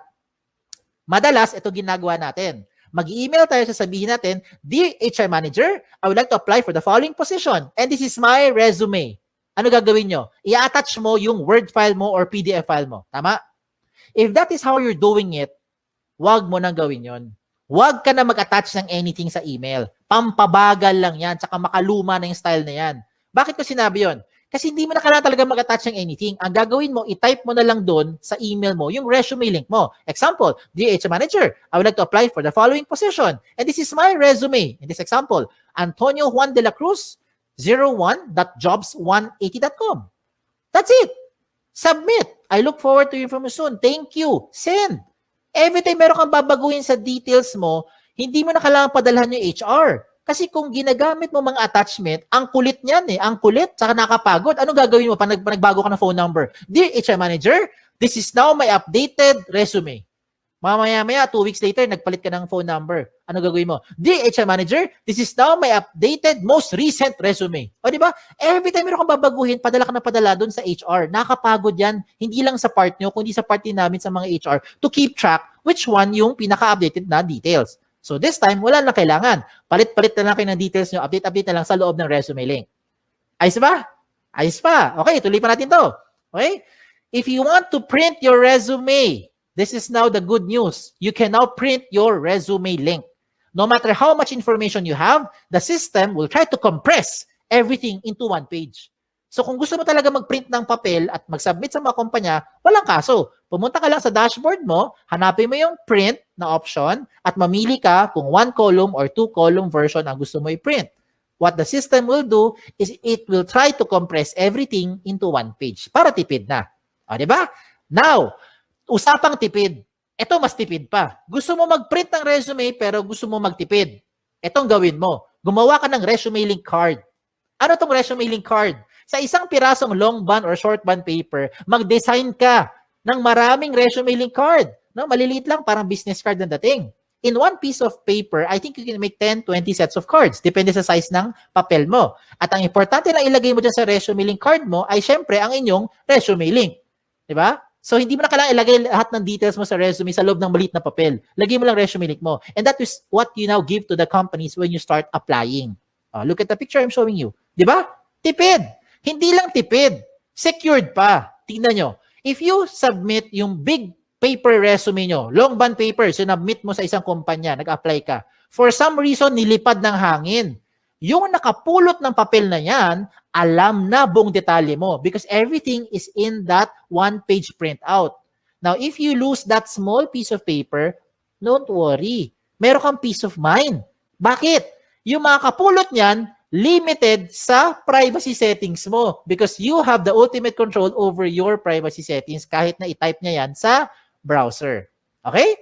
Madalas, ito ginagawa natin. Mag-email tayo, sasabihin natin, Dear HR Manager, I would like to apply for the following position and this is my resume. Ano gagawin nyo? I-attach mo yung Word file mo or PDF file mo. Tama? If that is how you're doing it, wag mo nang gawin yon. Wag ka na mag-attach ng anything sa email. Pampabagal lang yan, tsaka makaluma na yung style na yan. Bakit ko sinabi yon? Kasi hindi mo na kailangan talaga mag-attach ng anything. Ang gagawin mo, i-type mo na lang doon sa email mo yung resume link mo. Example, Dear HR Manager, I would like to apply for the following position. And this is my resume. In this example, Antonio Juan de la Cruz, 01.jobs180.com. That's it. Submit. I look forward to you from you soon. Thank you. Send. Every time meron kang babaguhin sa details mo, hindi mo na kailangan padalhan yung HR. Kasi kung ginagamit mo mga attachment, ang kulit niyan eh. Ang kulit, saka nakapagod. Ano gagawin mo pag nagbago ka ng phone number? Dear HR Manager, this is now my updated resume. Mamaya-maya, 2 weeks later, nagpalit ka ng phone number. Ano gagawin mo? Dear HR Manager, this is now my updated, most recent resume. O di ba? Every time meron kang babaguhin, padala ka na padala doon sa HR. Nakakapagod yan, hindi lang sa part nyo, kundi sa part din namin sa mga HR to keep track which one yung pinaka-updated na details. So this time, wala na kailangan. Palit-palit na lang kayo ng details nyo, update-update na lang sa loob ng resume link. Ayos ba? Ayos pa. Okay, tuloy pa natin to. Okay? If you want to print your resume, this is now the good news. You can now print your resume link. No matter how much information you have, the system will try to compress everything into one page. So kung gusto mo talaga mag-print ng papel at mag-submit sa mga kumpanya, walang kaso. Pumunta ka lang sa dashboard mo, hanapin mo yung print na option at mamili ka kung 1 column or 2 column version ang gusto mo i-print. What the system will do is it will try to compress everything into one page para tipid na. O, di ba? Now, usapang tipid. Ito mas tipid pa. Gusto mo mag-print ng resume pero gusto mo magtipid. Itong gawin mo. Gumawa ka ng resume link card. Ano tong resume link card? Sa isang pirasong long band or short band paper, mag-design ka ng maraming resume link card. No, maliliit lang, parang business card ang dating. In one piece of paper, I think you can make 10, 20 sets of cards. Depende sa size ng papel mo. At ang importante lang ilagay mo dyan sa resume link card mo ay syempre ang inyong resume link. Diba? So, hindi mo na kailangan ilagay lahat ng details mo sa resume sa loob ng maliit na papel. Lagay mo lang resume link mo. And that is what you now give to the companies when you start applying. Look at the picture I'm showing you. Diba? Tipid. Hindi lang tipid. Secured pa. Tingnan nyo. If you submit yung big paper resume nyo, long band paper, sinubmit mo sa isang kumpanya, nag-apply ka. For some reason, nilipad ng hangin. Yung nakapulot ng papel na yan, alam na buong detalye mo because everything is in that one-page printout. Now, if you lose that small piece of paper, don't worry. Meron kang peace of mind. Bakit? Yung mga kapulot niyan, limited sa privacy settings mo because you have the ultimate control over your privacy settings kahit na i-type niya yan sa browser. Okay?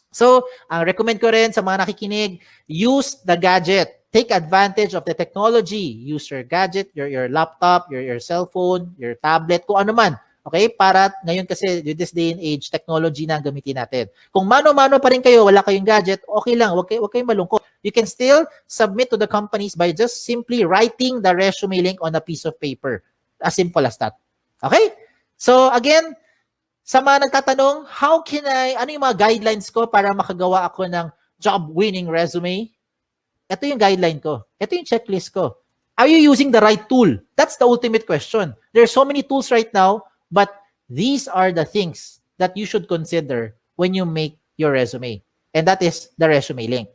So, ang recommend ko rin sa mga nakikinig, use the gadget. Take advantage of the technology. Use your gadget, your laptop, your cell phone, your tablet, kung ano man. Okay? Para ngayon kasi, this day and age, technology na ang gamitin natin. Kung mano-mano pa rin kayo, wala kayong gadget, okay lang. Huwag kayong malungkot. You can still submit to the companies by just simply writing the resume link on a piece of paper. As simple as that. Okay? So, again, sa mga nagtatanong, ano yung mga guidelines ko para makagawa ako ng job-winning resume? Ito yung guideline ko. Ito yung checklist ko. Are you using the right tool? That's the ultimate question. There are so many tools right now, but these are the things that you should consider when you make your resume. And that is the resume link.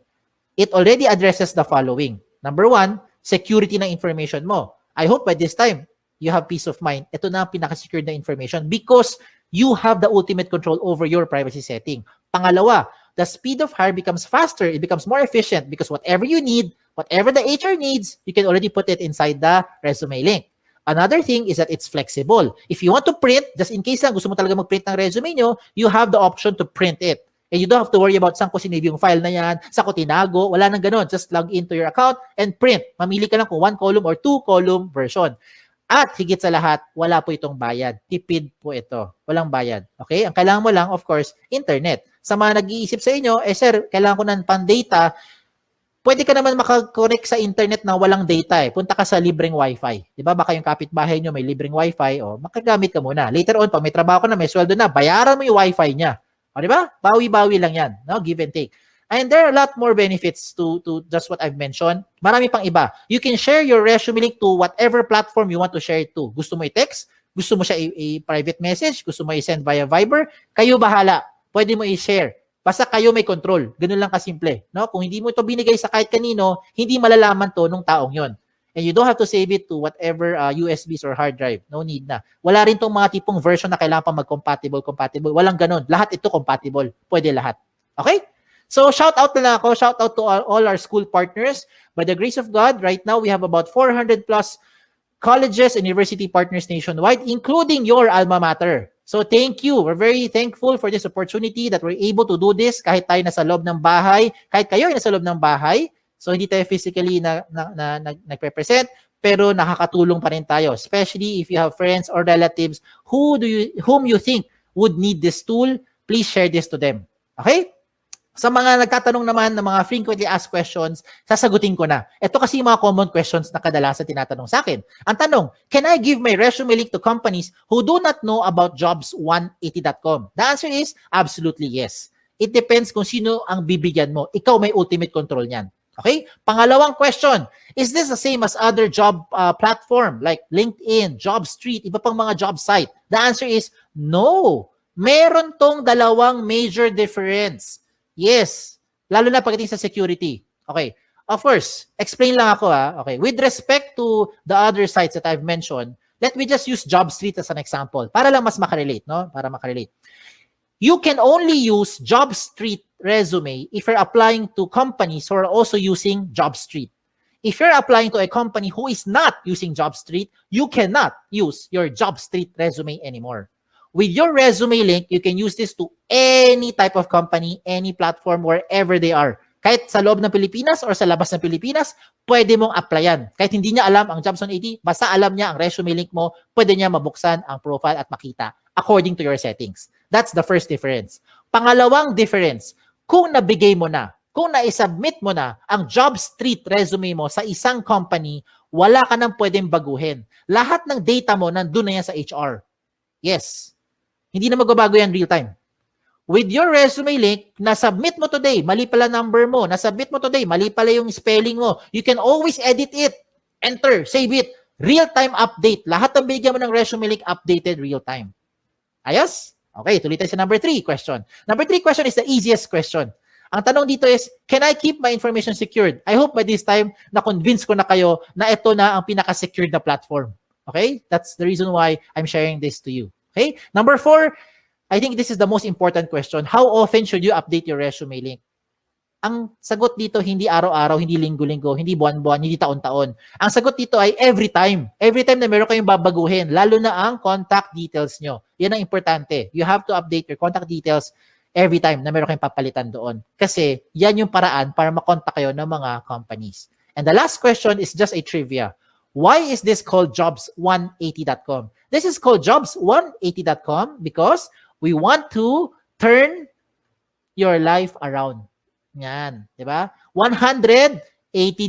It already addresses the following. Number one, security ng information mo. I hope by this time, you have peace of mind. Ito na ang pinaka-secured na information because you have the ultimate control over your privacy setting. Pangalawa, the speed of hire becomes faster. It becomes more efficient because whatever you need, whatever the HR needs, you can already put it inside the resume link. Another thing is that it's flexible. If you want to print, just in case lang gusto mo talaga mag-print ng resume nyo, you have the option to print it. And you don't have to worry about saan ko sinave yung file na yan, saan ko tinago, wala nang ganun. Just log into your account and print. Mamili ka lang kung 1 column or 2 column version. At higit sa lahat, wala po itong bayad. Tipid po ito. Walang bayad. Okay? Ang kailangan mo lang, of course, internet. Sa mga nag-iisip sa inyo, sir, kailangan ko ng pan-data, pwede ka naman makakonect sa internet na walang data eh. Punta ka sa libreng wifi. Di ba? Baka yung kapitbahay nyo may libreng wifi, o makagamit ka muna. Later on, pag may trabaho ka na, may sweldo na, bayaran mo yung wifi niya. O, di ba? Bawi-bawi lang yan. No? Give and take. And there are a lot more benefits to just what I've mentioned. Marami pang iba. You can share your resume link to whatever platform you want to share it to. Gusto mo i-text? Gusto mo siya i-private message? Gusto mo i-send via Viber? Kayo bahala. Pwede mo i-share. Basta kayo may control. Ganun lang kasimple. No? Kung hindi mo ito binigay sa kahit kanino, hindi malalaman to nung taong yon. And you don't have to save it to whatever USBs or hard drive. No need na. Wala rin tong mga tipong version na kailangan pa mag-compatible. Walang ganun. Lahat ito compatible. Pwede lahat. Okay? So, shout out na lang ako. Shout out to all our school partners. By the grace of God, right now, we have about 400 plus colleges and university partners nationwide, including your alma mater. So, thank you. We're very thankful for this opportunity that we're able to do this kahit tayo nasa loob ng bahay, kahit kayo ay nasa loob ng bahay. So, hindi tayo physically nagpe-present, pero nakakatulong pa rin tayo, especially if you have friends or relatives whom you think would need this tool. Please share this to them. Okay? Sa mga nagtatanong naman ng mga frequently asked questions, sasagutin ko na. Ito kasi yung mga common questions na kadalasan tinatanong sa akin. Ang tanong, can I give my resume link to companies who do not know about jobs180.com? The answer is absolutely yes. It depends kung sino ang bibigyan mo. Ikaw may ultimate control niyan. Okay? Pangalawang question, is this the same as other job platform like LinkedIn, JobStreet, iba pang mga job site? The answer is no. Meron tong dalawang major difference. Yes. Lalo na pagdating sa security. Okay. Of course, explain lang ako ha. Okay. With respect to the other sites that I've mentioned, let me just use JobStreet as an example para lang mas makarelate, no? Para makarelate. You can only use JobStreet resume if you're applying to companies who are also using JobStreet. If you're applying to a company who is not using JobStreet, you cannot use your JobStreet resume anymore. With your resume link, you can use this to any type of company, any platform, wherever they are. Kahit sa loob ng Pilipinas or sa labas ng Pilipinas, pwede mong applyan. Kahit hindi niya alam ang Jobs 180, basta alam niya ang resume link mo, pwede niya mabuksan ang profile at makita according to your settings. That's the first difference. Pangalawang difference, kung nabigay mo na, kung na-submit mo na ang JobStreet resume mo sa isang company, wala ka nang pwedeng baguhin. Lahat ng data mo nandun na yan sa HR. Yes. Hindi na magbabago yan real time. With your resume link, na-submit mo today, mali pala number mo, na-submit mo today, mali pala yung spelling mo, you can always edit it, enter, save it, real-time update. Lahat ng bigyan mo ng resume link, updated real-time. Ayos? Okay, tuloy tayo sa number 3 question. Number 3 question is the easiest question. Ang tanong dito is, can I keep my information secured? I hope by this time, na-convince ko na kayo na ito na ang pinaka-secured na platform. Okay? That's the reason why I'm sharing this to you. Okay? Number 4, I think this is the most important question. How often should you update your resume link? Ang sagot dito, hindi araw-araw, hindi linggo-linggo, hindi buwan-buwan, hindi taon-taon. Ang sagot dito ay every time. Every time na meron kayong babaguhin, lalo na ang contact details nyo. Yan ang importante. You have to update your contact details every time na meron kayong papalitan doon. Kasi yan yung paraan para makontak kayo ng mga companies. And the last question is just a trivia. Why is this called jobs180.com? This is called jobs180.com because we want to turn your life around. Yan, di ba? 180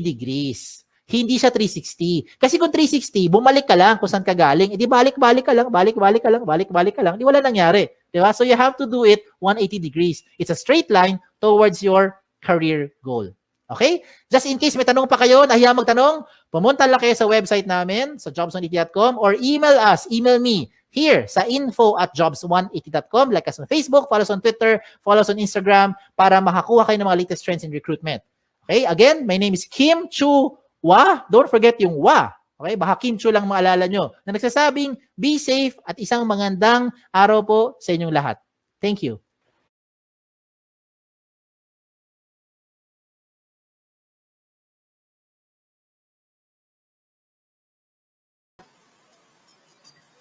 degrees. Hindi siya 360. Kasi kung 360, bumalik ka lang kung saan ka galing. Di balik-balik ka lang, balik-balik ka lang, balik-balik ka lang. Di wala nangyari. Di ba? So you have to do it 180 degrees. It's a straight line towards your career goal. Okay? Just in case may tanong pa kayo, nahiya magtanong, pumunta lang kayo sa website namin, sa jobs180.com, or email me here sa info@jobs180.com. Like us on Facebook, follow us on Twitter, follow us on Instagram para makakuha kayo ng mga latest trends in recruitment. Okay? Again, my name is Kim Chua. Don't forget yung wa. Okay? Baka Kim Chu lang maalala nyo na nagsasabing be safe at isang magandang araw po sa inyong lahat. Thank you.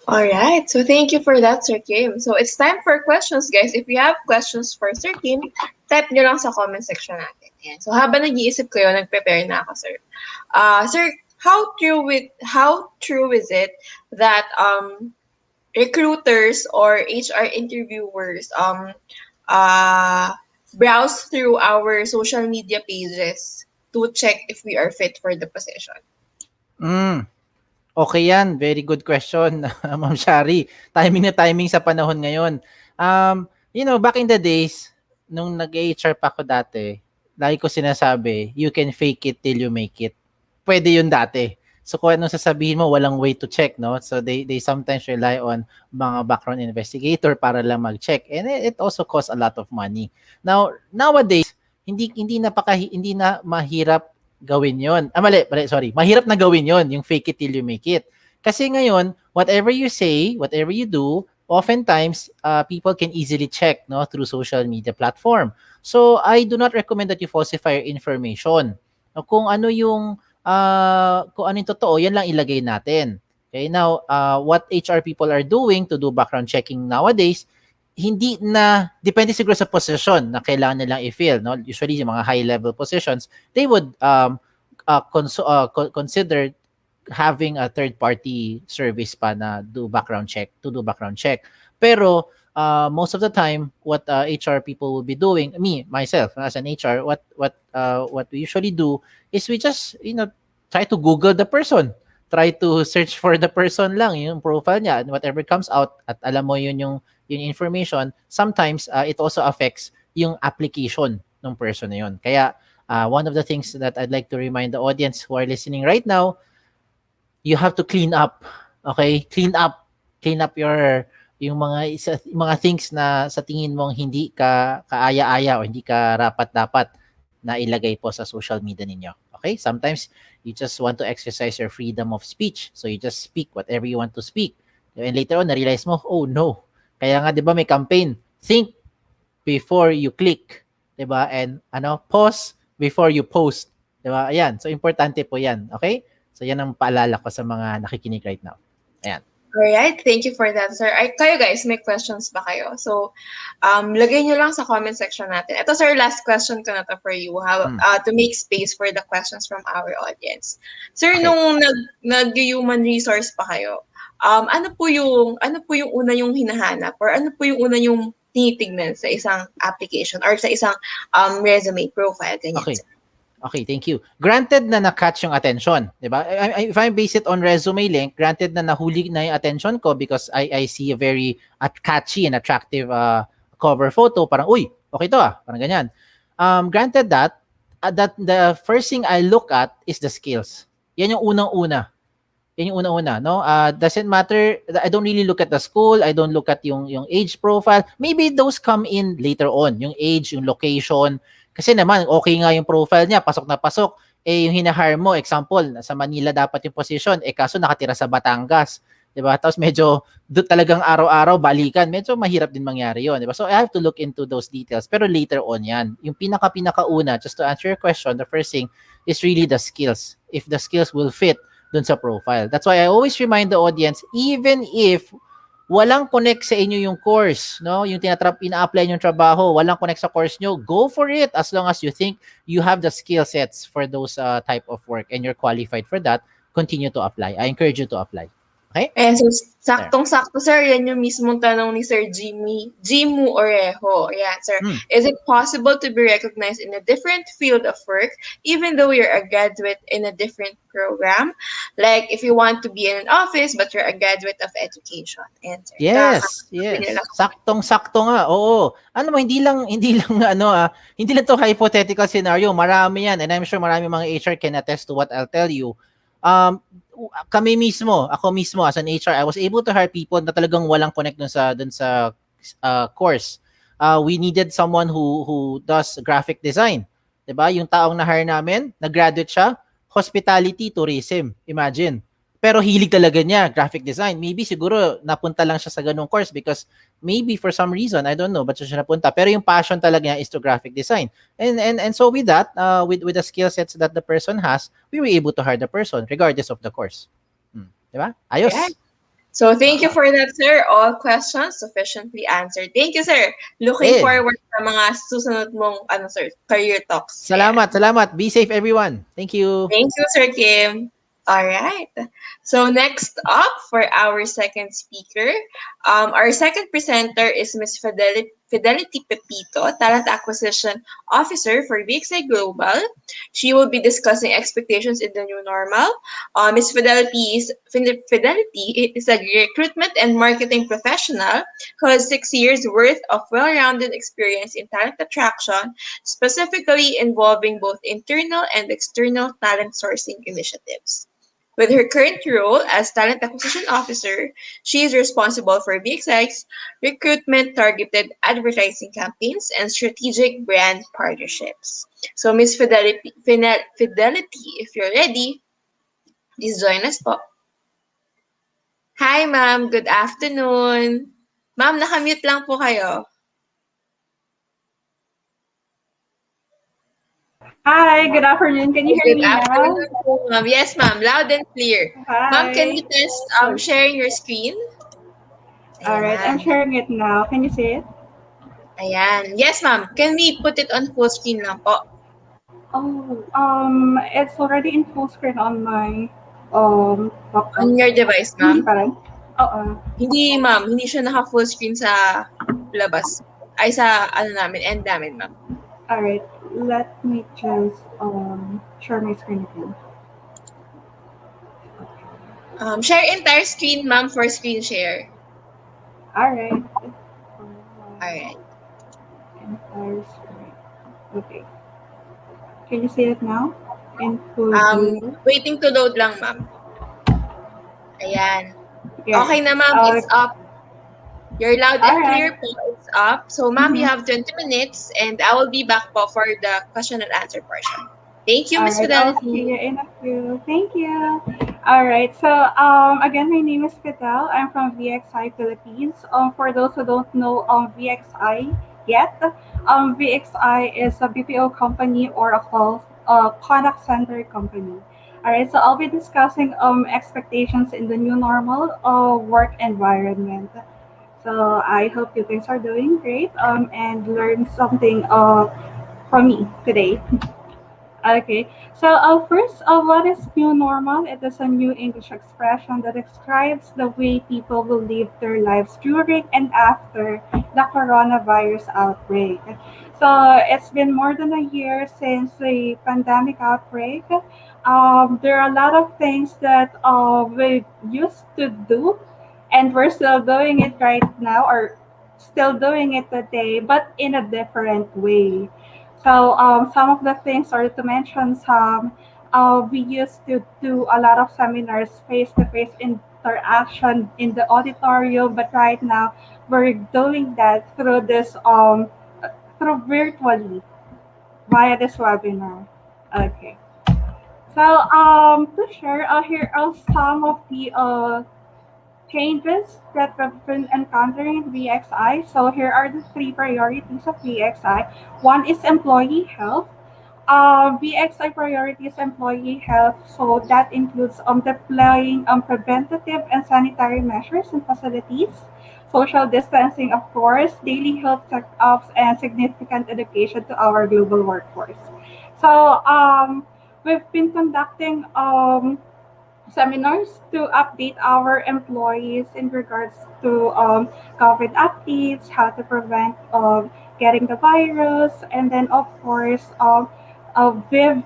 All right. So thank you for that, Sir Kim. So it's time for questions, guys. If you have questions for Sir Kim, type nyo lang sa comment section natin. Yan. So habang nag-iisip kayo, nag-prepare na ako, sir. Sir, how true is it that recruiters or HR interviewers browse through our social media pages to check if we are fit for the position? Okay yan. Very good question, Ma'am Shari. Timing na timing sa panahon ngayon. Back in the days, nung nag-HR pa ako dati, lagi ko sinasabi, you can fake it till you make it. Pwede yun dati. So kung anong sasabihin mo, walang way to check, no? So they sometimes rely on mga background investigator para lang mag-check. And it also costs a lot of money. Now, nowadays, hindi na mahirap gawin yon. Sorry. Mahirap na gawin yon, yung fake it till you make it. Kasi ngayon, whatever you say, whatever you do, oftentimes, people can easily check, no, through social media platform. So, I do not recommend that you falsify your information. Kung ano yung totoo, yan lang ilagay natin. Okay, now, what HR people are doing to do background checking nowadays, hindi na, depende siguro sa position na kailangan nilang i-fill. No? Usually, yung mga high-level positions, they would consider having a third-party service pa na to do background check. Pero, most of the time, what HR people will be doing, myself, as an HR, what we usually do is we just, try to Google the person. Try to search for the person lang, yung profile niya, and whatever comes out, at alam mo yun yung information, sometimes it also affects yung application ng person na yun. Kaya, one of the things that I'd like to remind the audience who are listening right now, you have to clean up. Okay? Clean up yung mga things na sa tingin mong hindi ka kaaya-aya o hindi ka rapat-dapat na ilagay po sa social media ninyo. Okay? Sometimes, you just want to exercise your freedom of speech. So, you just speak whatever you want to speak. And later on, na-realize mo, oh no. Kaya nga, di ba, may campaign. Think before you click. Di ba? And, pause before you post. Di ba? Ayan. So, importante po yan. Okay? So, yan ang paalala ko sa mga nakikinig right now. Ayan. Alright, thank you for that, sir. Kayo guys, may questions ba kayo? So, lagay nyo lang sa comment section natin. Ito, sir, last question ko na to for you. How to make space for the questions from our audience. Sir, okay. Nung nag-human resource pa kayo, ano po yung una yung hinahanap or ano po yung una yung tinitignan sa isang application or sa isang resume profile? Ganyan, okay. Sir. Okay, thank you. Granted na na-catch yung attention, di ba? If I base it on resume link, granted na nahuli na yung attention ko because I see a very catchy and attractive cover photo. Parang, uy, okay to parang ganyan. Granted that the first thing I look at is the skills. Yan yung unang-una. No? Doesn't matter. I don't really look at the school. I don't look at yung age profile. Maybe those come in later on. Yung age, yung location. Kasi naman, okay nga yung profile niya, pasok na pasok. Yung hinahire mo, example, sa Manila dapat yung position, kaso nakatira sa Batangas. Diba? Tapos medyo talagang araw-araw balikan, medyo mahirap din mangyari yun. Diba? So I have to look into those details. Pero later on yan. Yung pinaka-una, just to answer your question, the first thing is really the skills. If the skills will fit dun sa profile. That's why I always remind the audience, even if walang connect sa inyo yung course, no? Yung ina-apply yung trabaho, walang connect sa course nyo, go for it as long as you think you have the skill sets for those type of work and you're qualified for that, continue to apply. I encourage you to apply. Okay? Ayan, so There. saktong-sakto, sir. Yan yung mismong tanong ni Sir Jimu Orejo. Ayan, sir. Hmm. Is it possible to be recognized in a different field of work even though you're a graduate in a different program? Like, if you want to be in an office but you're a graduate of education. Ayan, sir. Yes, Nakakabili yes. lang. Saktong-sakto nga. Oo. Ano mo hindi lang hindi lang 'to hypothetical scenario. Marami 'yan and I'm sure marami mga HR can attest to what I'll tell you. Kami mismo, ako mismo as an HR, I was able to hire people na talagang walang connect dun sa course. We needed someone who does graphic design. 'Di ba? Yung taong na-hire namin, nag-graduate siya, hospitality, tourism. Imagine. Pero hilig talaga niya graphic design. Maybe siguro napunta lang siya sa ganung course because maybe for some reason, I don't know, but siya napunta. Pero yung passion talaga niya is to graphic design. And so with that, with the skill sets that the person has, we were able to hire the person regardless of the course. Di ba? Yeah. Ayos. So thank you for that, sir. All questions sufficiently answered. Thank you, sir. Looking Eh, forward sa mga susunod mong sir, career talks. Ayan. salamat. Be safe everyone. Thank you. Thank you, Sir Kim. All right. So next up for our second speaker, our second presenter is Miss Fidelity Pepito, Talent Acquisition Officer for VXI Global. She will be discussing expectations in the new normal. Fidelity is a recruitment and marketing professional who has 6 years worth of well-rounded experience in talent attraction, specifically involving both internal and external talent sourcing initiatives. With her current role as Talent Acquisition Officer, she is responsible for VXI's recruitment, targeted advertising campaigns, and strategic brand partnerships. So, Miss Fidelity, if you're ready, please join us po. Hi, ma'am. Good afternoon. Ma'am, nakamute lang po kayo. Hi, good afternoon. Can you hear Good me now? afternoon po, ma'am. Yes, ma'am. Loud and clear. Ma'am, can you Hi. test Sorry. sharing your screen? All right, I'm Ayan. sharing it now. Can you see it? Ayan. Yes, ma'am. Can we put it on full screen lang po? Oh, it's already in full screen on my laptop. On your device, Hindi ma'am? pa rin? Oo. Hindi, ma'am. Hindi siya naka-full screen sa labas. Ay, sa end namin, ma'am. All right, let me just share my screen again. Share entire screen, ma'am, for screen share. All right. Alright. Entire screen. Okay. Can you see it now? In full view. Waiting to load lang, ma'am. Ayan. Yeah. Okay na, ma'am. It's up. You're loud and clear po. It's up. So, ma'am, you have 20 minutes and I will be back po for the question and answer portion. Thank you, Miss All right, I'll see Fidelity. you in a few. Thank you. All right. So, again, my name is Fidel. I'm from VXI Philippines. For those who don't know, VXI yet, VXI is a BPO company or a contact center company. All right. So, I'll be discussing expectations in the new normal work environment. So, I hope you guys are doing great and learn something from me today. Okay, so first, what is new normal? It is a new English expression that describes the way people will live their lives during and after the coronavirus outbreak. So it's been more than a year since the pandemic outbreak. There are a lot of things that we used to do, and we're still doing it right now, or still doing it today, but in a different way. So some of the things, or to mention some, we used to do a lot of seminars, face-to-face interaction in the auditorium, but right now we're doing that through virtually via this webinar. Okay. So to share, here are some of the changes that we've been encountering in VXI. So here are the three priorities of VXI. One is employee health. VXI priorities employee health, so that includes deploying preventative and sanitary measures in facilities, social distancing, of course, daily health checkups, and significant education to our global workforce. So we've been conducting seminars to update our employees in regards to COVID updates, how to prevent getting the virus, and then of course we've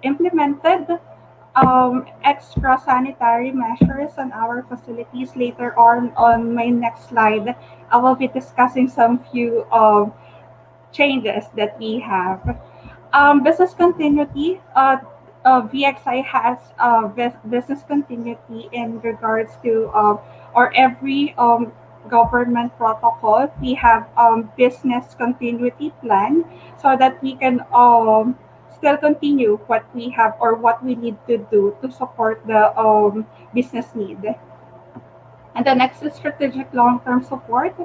implemented extra sanitary measures on our facilities. Later on my next slide, I will be discussing some few changes that we have. Business continuity. VXI has business continuity in regards to or every government protocol. We have business continuity plan so that we can still continue what we have or what we need to do to support the business need. And the next is strategic long-term support.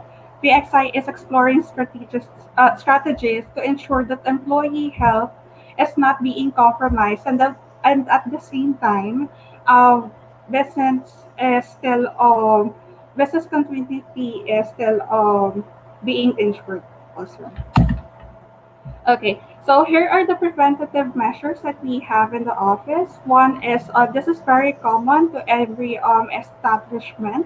VXI is exploring strategies to ensure that employee health is not being compromised, and at the same time, uh, business is still business continuity is still being ensured also. Okay, so here are the preventative measures that we have in the office. One is this is very common to every establishment.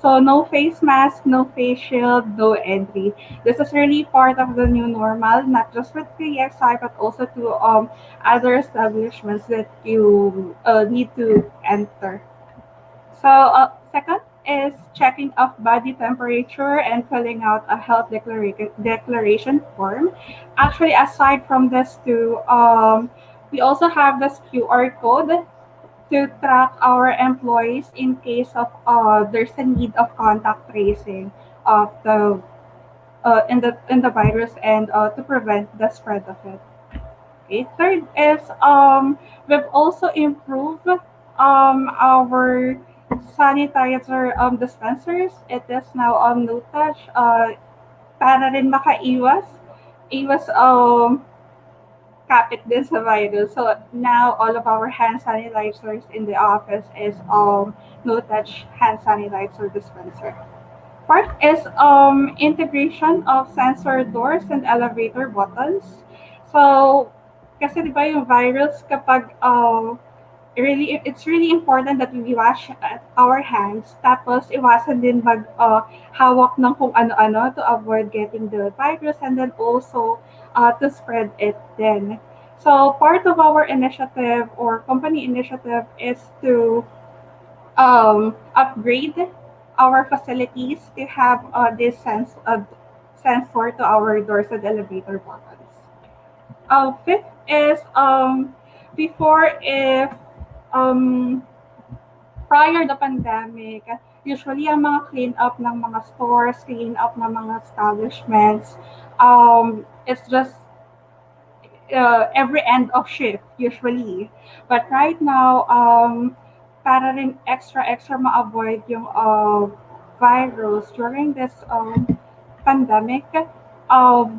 So no face mask, no face shield, no entry. This is really part of the new normal, not just with PXI but also to other establishments that you need to enter. So, second is checking of body temperature and filling out a health declaration form. Actually, aside from this too, we also have this QR code to track our employees in case of there's a need of contact tracing of the in the virus and to prevent the spread of it. Okay. Third is we've also improved our sanitizer dispensers. It is now no touch para rin makaiwas iwas kapit din sa virus. So now all of our hand sanitizers in the office is no touch hand sanitizer dispenser. Fourth is integration of sensor doors and elevator buttons. So, kasi di ba yung virus kapag it's really important that we wash our hands tapos iwasan din hawak ng kung ano-ano to avoid getting the virus and then also to spread it then. So part of our initiative or company initiative is to upgrade our facilities to have this sensor to our doors and elevator buttons. Fifth is before if um, prior the pandemic, usually ang mga clean up ng mga stores, clean up ng mga establishments, it's just every end of shift usually. But right now, para rin extra ma-avoid yung virus during this pandemic,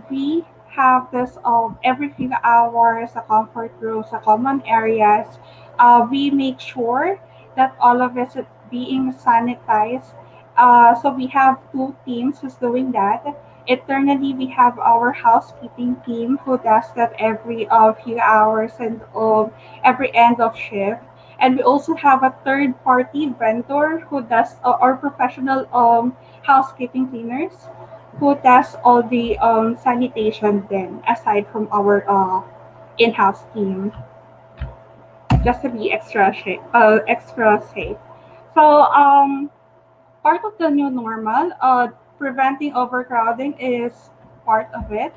we have this every few hours, a comfort room, sa common areas. We make sure that all of it is being sanitized. So we have two teams who's doing that. Internally, we have our housekeeping team who does that every few hours and every end of shift. And we also have a third party vendor who does our professional housekeeping cleaners who does all the sanitation then aside from our in-house team just to be extra safe. So part of the new normal, preventing overcrowding is part of it.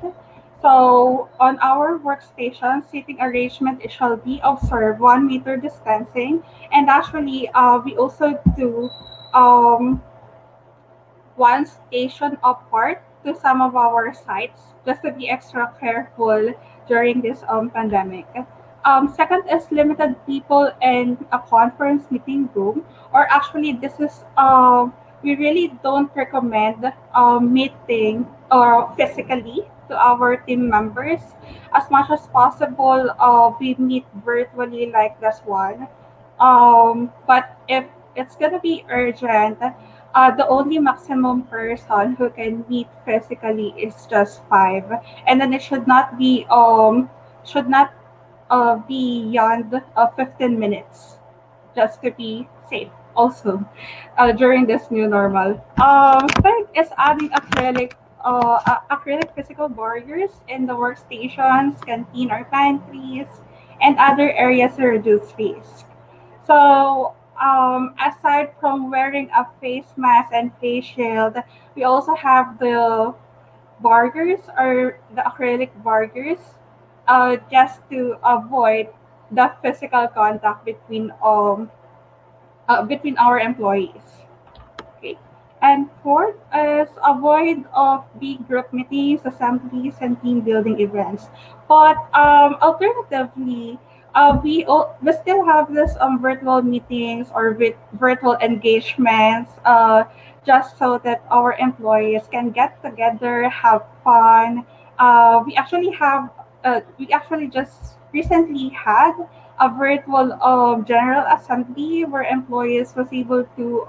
So on our workstation, seating arrangement it shall be observed 1 meter distancing, and actually we also do um, one station apart to some of our sites just to be extra careful during this pandemic. Second is limited people in a conference meeting room, or actually this is we really don't recommend meeting or physically to our team members. As much as possible, we meet virtually like this one. But if it's gonna be urgent, the only maximum person who can meet physically is just five, and then it should not beyond 15 minutes, just to be safe also during this new normal. Third is adding acrylic physical barriers in the workstations, canteen or pantries, and other areas to reduce risk. So, aside from wearing a face mask and face shield, we also have the barriers or the acrylic barriers just to avoid the physical contact between our employees. Okay. And fourth is avoid of big group meetings, assemblies, and team building events. But alternatively, we still have this virtual meetings or virtual engagements just so that our employees can get together, have fun. We actually just recently had a virtual general assembly where employees was able to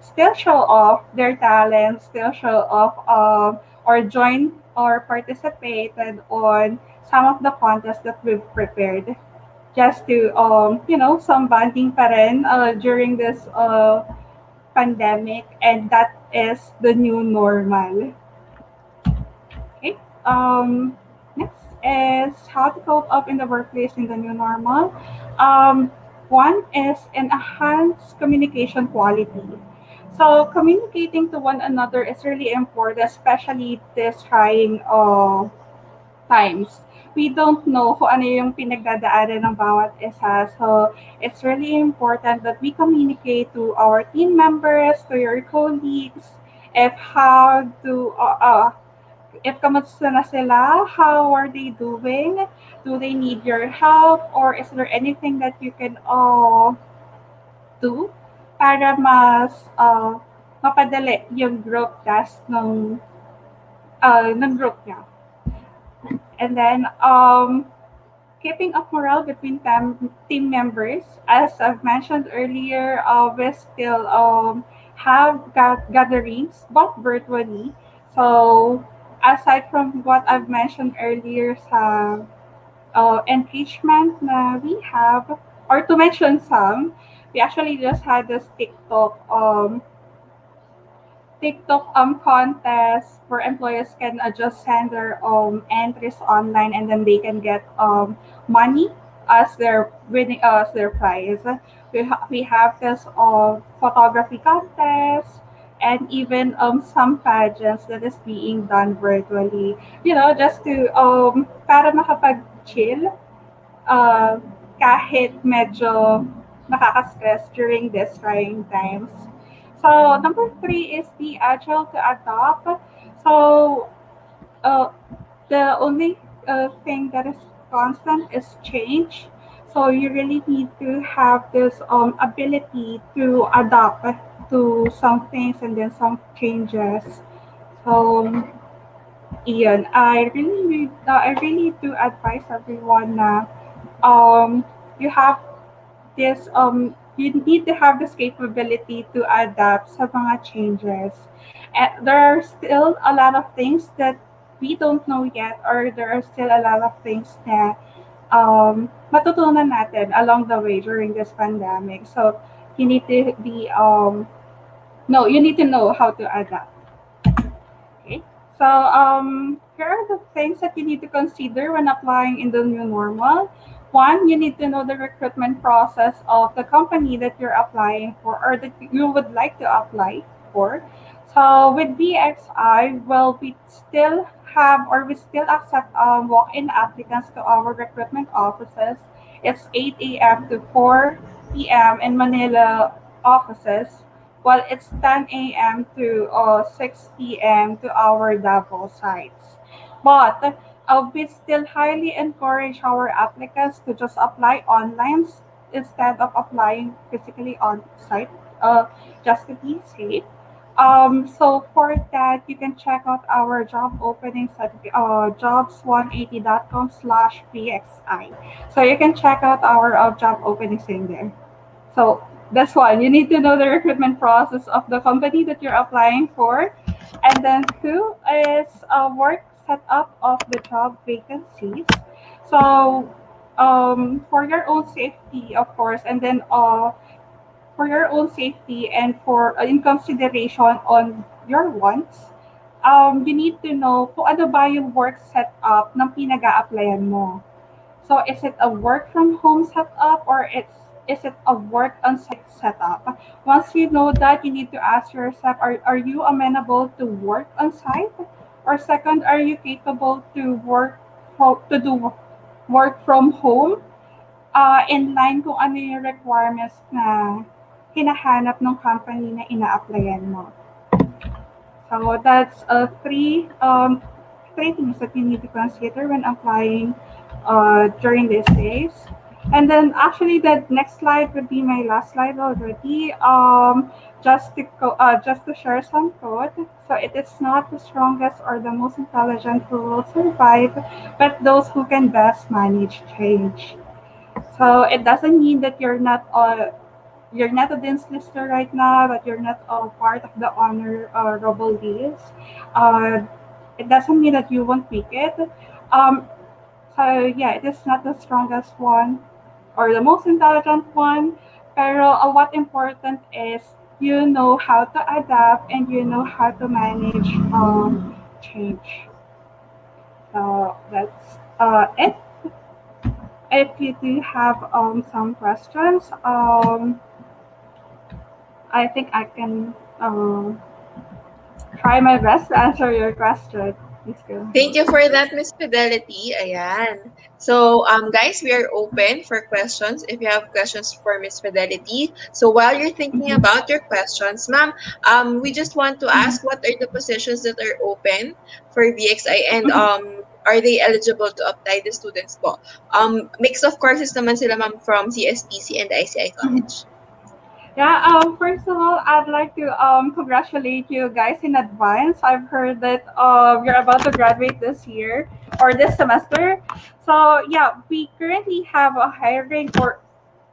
still show off their talents, still show off or join or participated on some of the contests that we've prepared just to some bonding pa rin during this pandemic, and that is the new normal. Okay. Next is how to cope up in the workplace in the new normal. Um, One is enhance communication quality. So communicating to one another is really important, especially this trying times. We don't know kung ano yung pinagdadaanan ng bawat isa. So, it's really important that we communicate to our team members, to your colleagues, if how to if kamusta na sila, how are they doing? Do they need your help? Or is there anything that you can do para mapadali yung group task ng group niya? And then, keeping up morale between team members. As I've mentioned earlier, we still have gatherings, but virtually. So, aside from what I've mentioned earlier sa engagement na we have, or to mention some, we actually just had this TikTok contest where employers can just send their entries online, and then they can get money as their winning as their prize. We have this photography contest and even some pageants that is being done virtually. You know, just to para makapag chill kahit medyo nakaka-stress during these trying times. So number three is be agile to adapt. So uh, the only thing that is constant is change. So you really need to have this ability to adapt to some things and then some changes. So iyon, I really do advise everyone na um, you have you need to have this capability to adapt sa mga changes. There are still a lot of things that we don't know yet, or there are still a lot of things na matutunan natin along the way during this pandemic. So you need to be no, you need to know how to adapt. Okay. So here are the things that you need to consider when applying in the new normal. One, you need to know the recruitment process of the company that you're applying for or that you would like to apply for. So with BXI, well, we still have or we still accept walk-in applicants to our recruitment offices. It's 8 a.m. to 4 p.m. in Manila offices, while it's 10 a.m. to 6 p.m. to our Davao sites. But we still highly encourage our applicants to just apply online instead of applying physically on site, just to be safe. So for that, you can check out our job openings at jobs180.com/pxi. So you can check out our job openings in there. So that's one. You need to know the recruitment process of the company that you're applying for. And then two is a work setup of the job vacancies. So for your own safety, of course, and then for your own safety and for in consideration on your wants, you need to know kung ano ba yung work setup ng pinag-a-applyan mo. So is it a work from home setup or is it a work on site setup? Once you know that, you need to ask yourself, are you amenable to work on site? Or second, are you capable to to do work from home in line kung ano yung requirements na hinahanap ng company na ina-applyan mo. So that's three things that you need to consider when applying during these days. And then actually the next slide would be my last slide already. Just to share some thought. So it is not the strongest or the most intelligent who will survive, but those who can best manage change. So it doesn't mean that you're not a dance lister right now, that you're not a part of the honorable list. Uh, it doesn't mean that you won't make it. Um, so yeah, it is not the strongest one or the most intelligent one. Pero what important is you know how to adapt and you know how to manage change. So that's it. If you do have some questions, I think I can try my best to answer your question. Let's go. Thank you for that, Miss Fidelity. Ayan. So, guys, we are open for questions. If you have questions for Miss Fidelity. So, while you're thinking Mhm. about your questions, ma'am, we just want to Mhm. ask what are the positions that are open for VXI and Mhm. are they eligible to apply the students po? Mix of courses naman sila, ma'am, from CSPC and ICI Mhm. College. Yeah, first of all, I'd like to congratulate you guys in advance. I've heard that you're about to graduate this year or this semester. So, yeah, we currently have a hiring for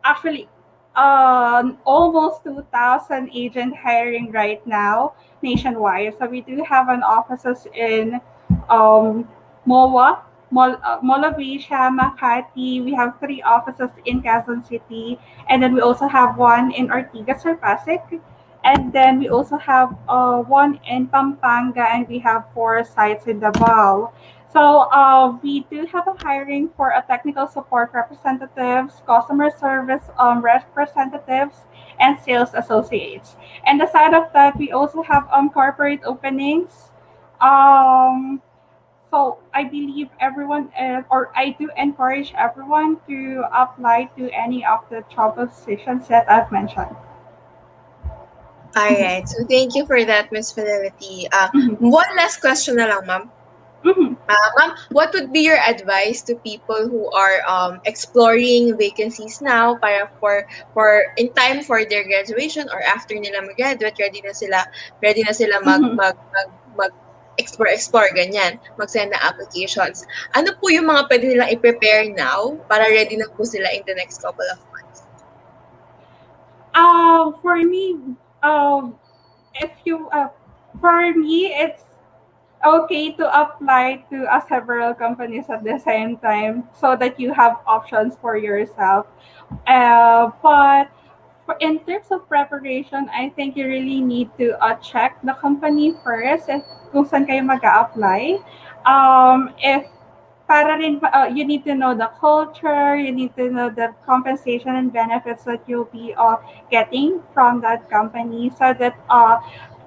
actually almost 2,000 agent hiring right now nationwide. So we do have an offices in um, MOA, Molavisha, Makati. We have three offices in Quezon City, and then we also have one in Ortigas or Pasig. And then we also have one in Pampanga, and we have four sites in Davao. So we do have a hiring for a technical support representatives, customer service representatives, and sales associates. And aside of that, we also have corporate openings. Um, so I believe everyone, or I do encourage everyone to apply to any of the job positions that I've mentioned. All right. So, thank you for that, Miss Fidelity. Mhm. One last question na lang, ma'am. Mhm. Ma'am, what would be your advice to people who are exploring vacancies now para for in time for their graduation or after nila mag-graduate, ready na sila Mhm. mag explore ganyan, mag-send na applications. Ano po yung mga pwede nilang i-prepare now para ready na po sila in the next couple of months? For me, if you for me, it's okay to apply to several companies at the same time so that you have options for yourself. But in terms of preparation, I think you really need to check the company first if kung saan kayo mag-a-apply. If para rin, you need to know the culture, you need to know the compensation and benefits that you'll be getting from that company so that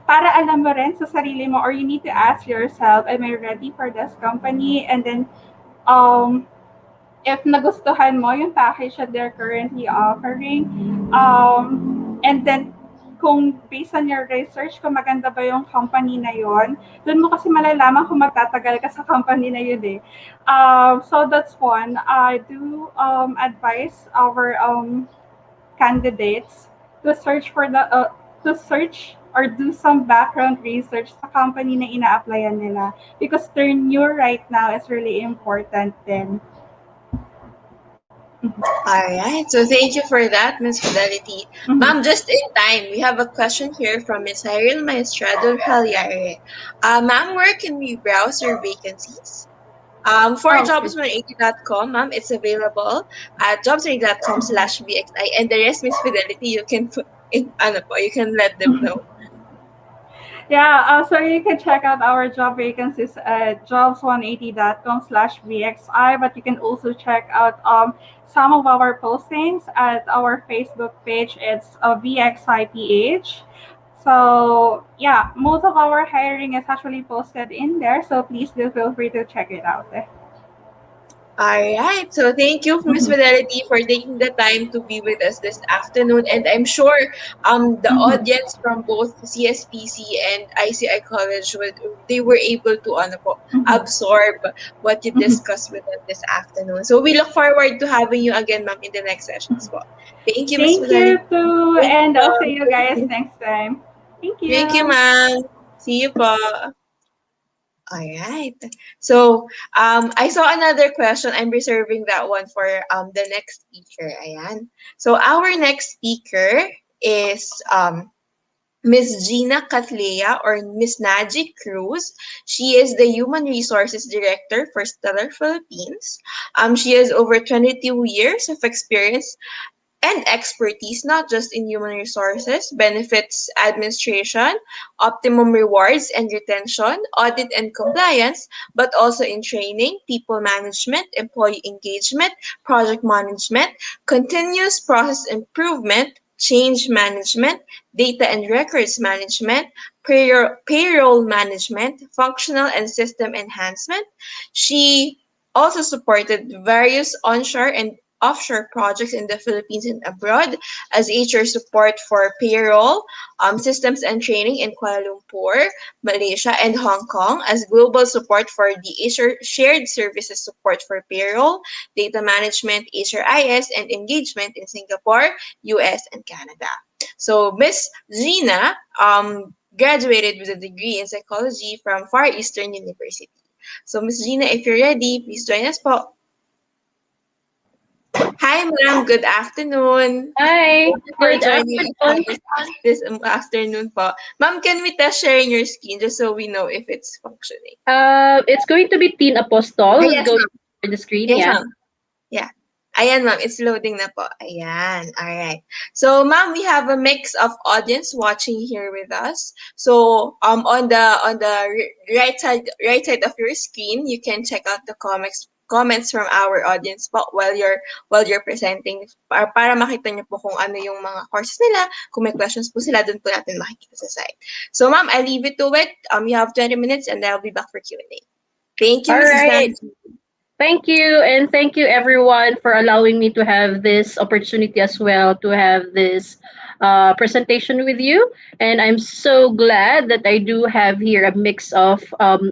para alam mo rin sa sarili mo or you need to ask yourself, am I ready for this company? And then, um, if nagustuhan mo yung package that they're currently offering, and then kung based on your research, kung maganda ba yung company na yon, doon mo kasi malalaman kung magtatagal ka sa company na yun eh. So that's one. I do advise our candidates to search for the to search or do some background research sa company na ina-applyan nila because their new right now is really important then. All right. So thank you for that, Miss Fidelity. Mhm. Ma'am, just in time, we have a question here from Miss Irene Maestrado Halyare. Ma'am, where can we browse your vacancies? For Oh, okay. jobs180.com, ma'am, it's available at jobs180.com/VXI. And the rest, Miss Fidelity, you can put in, ano po, you can let them know. Yeah, so you can check out our job vacancies at jobs180.com/VXI, but you can also check out some of our postings at our Facebook page. It's VXIPH. So, yeah, most of our hiring is actually posted in there, so please do feel free to check it out. All right. So thank you, Miss Fidelity, for taking the time to be with us this afternoon. And I'm sure the audience from both CSPC and ICI College they were able to ano po, absorb what you discussed with us this afternoon. So we look forward to having you again, ma'am, in the next sessions po. Thank you, Miss Thank you Fidelity. too, Thank you, and I'll see you po. guys next time. Thank Thank you, you. ma'am. See you po. All right. So, I saw another question. I'm reserving that one for the next speaker. Ayan. So, our next speaker is Miss Gina Catlea or Miss Naji Cruz. She is the Human Resources Director for Stellar Philippines. She has over 22 years of experience and expertise not just in human resources, benefits administration, optimum rewards and retention, audit and compliance, but also in training, people management, employee engagement, project management, continuous process improvement, change management, data and records management, payroll management, functional and system enhancement. She also supported various onshore and offshore projects in the Philippines and abroad as HR support for payroll, systems and training in Kuala Lumpur, Malaysia, and Hong Kong, as global support for the HR shared services support for payroll, data management, HRIS, and engagement in Singapore, US, and Canada. So Miss Zina graduated with a degree in psychology from Far Eastern University. So Miss Gina, if you're ready, please join us po. Hi, ma'am. Good afternoon. Hi, Thank you for good joining us po afternoon. this afternoon po. Ma'am, can we test sharing your screen just so we know if it's functioning? It's going to be Teen Apostle who's Yes, going ma'am. to share the screen. Yes, Yeah. ma'am. Yeah. Ayan, ma'am. It's loading na po. Ayan. All right. So, ma'am, we have a mix of audience watching here with us. So, on the right side of your screen, you can check out the comments from our audience po while you're presenting para makita niyo po kung ano yung mga courses nila. Kung may questions po sila, dun po natin makikita sa site. So, ma'am, I leave it to it. You have 20 minutes and I'll be back for Q&A. Thank you, All Mrs. right. Nancy. Thank you, and thank you everyone for allowing me to have this opportunity as well to have this presentation with you. And I'm so glad that I do have here a mix of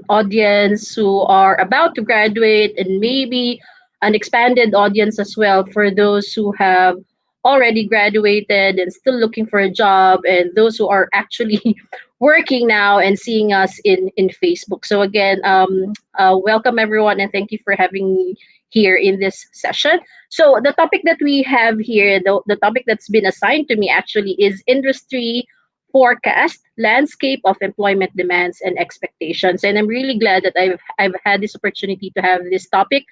audience who are about to graduate and maybe an expanded audience as well for those who have already graduated and still looking for a job, and those who are actually working now and seeing us in Facebook. So again, welcome everyone, and thank you for having me here in this session. So the topic that we have here, the topic that's been assigned to me actually is industry forecast, landscape of employment demands and expectations. And I'm really glad that I've had this opportunity to have this topic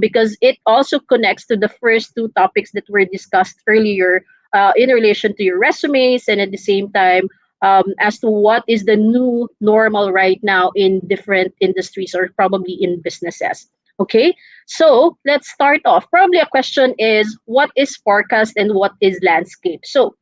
because it also connects to the first two topics that were discussed earlier in relation to your resumes, and at the same time as to what is the new normal right now in different industries or probably in businesses. Okay, so let's start off. Probably a question is what is forecast and what is landscape? So,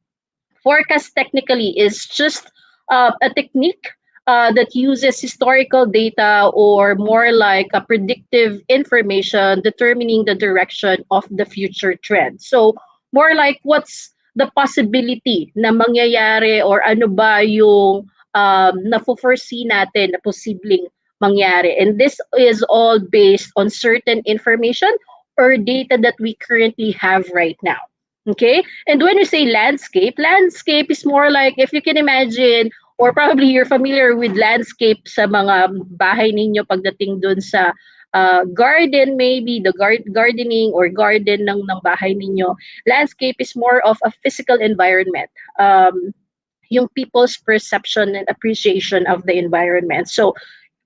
forecast technically is just a technique that uses historical data or more like a predictive information determining the direction of the future trend. So, more like what's the possibility na mangyayari or ano ba yung na-foresee natin na posibleng mangyari. And this is all based on certain information or data that we currently have right now. Okay? And when we say landscape, landscape is more like if you can imagine or probably you're familiar with landscape sa mga bahay ninyo pagdating dun sa garden maybe the gardening or garden ng bahay ninyo. Landscape is more of a physical environment. Yung people's perception and appreciation of the environment. So,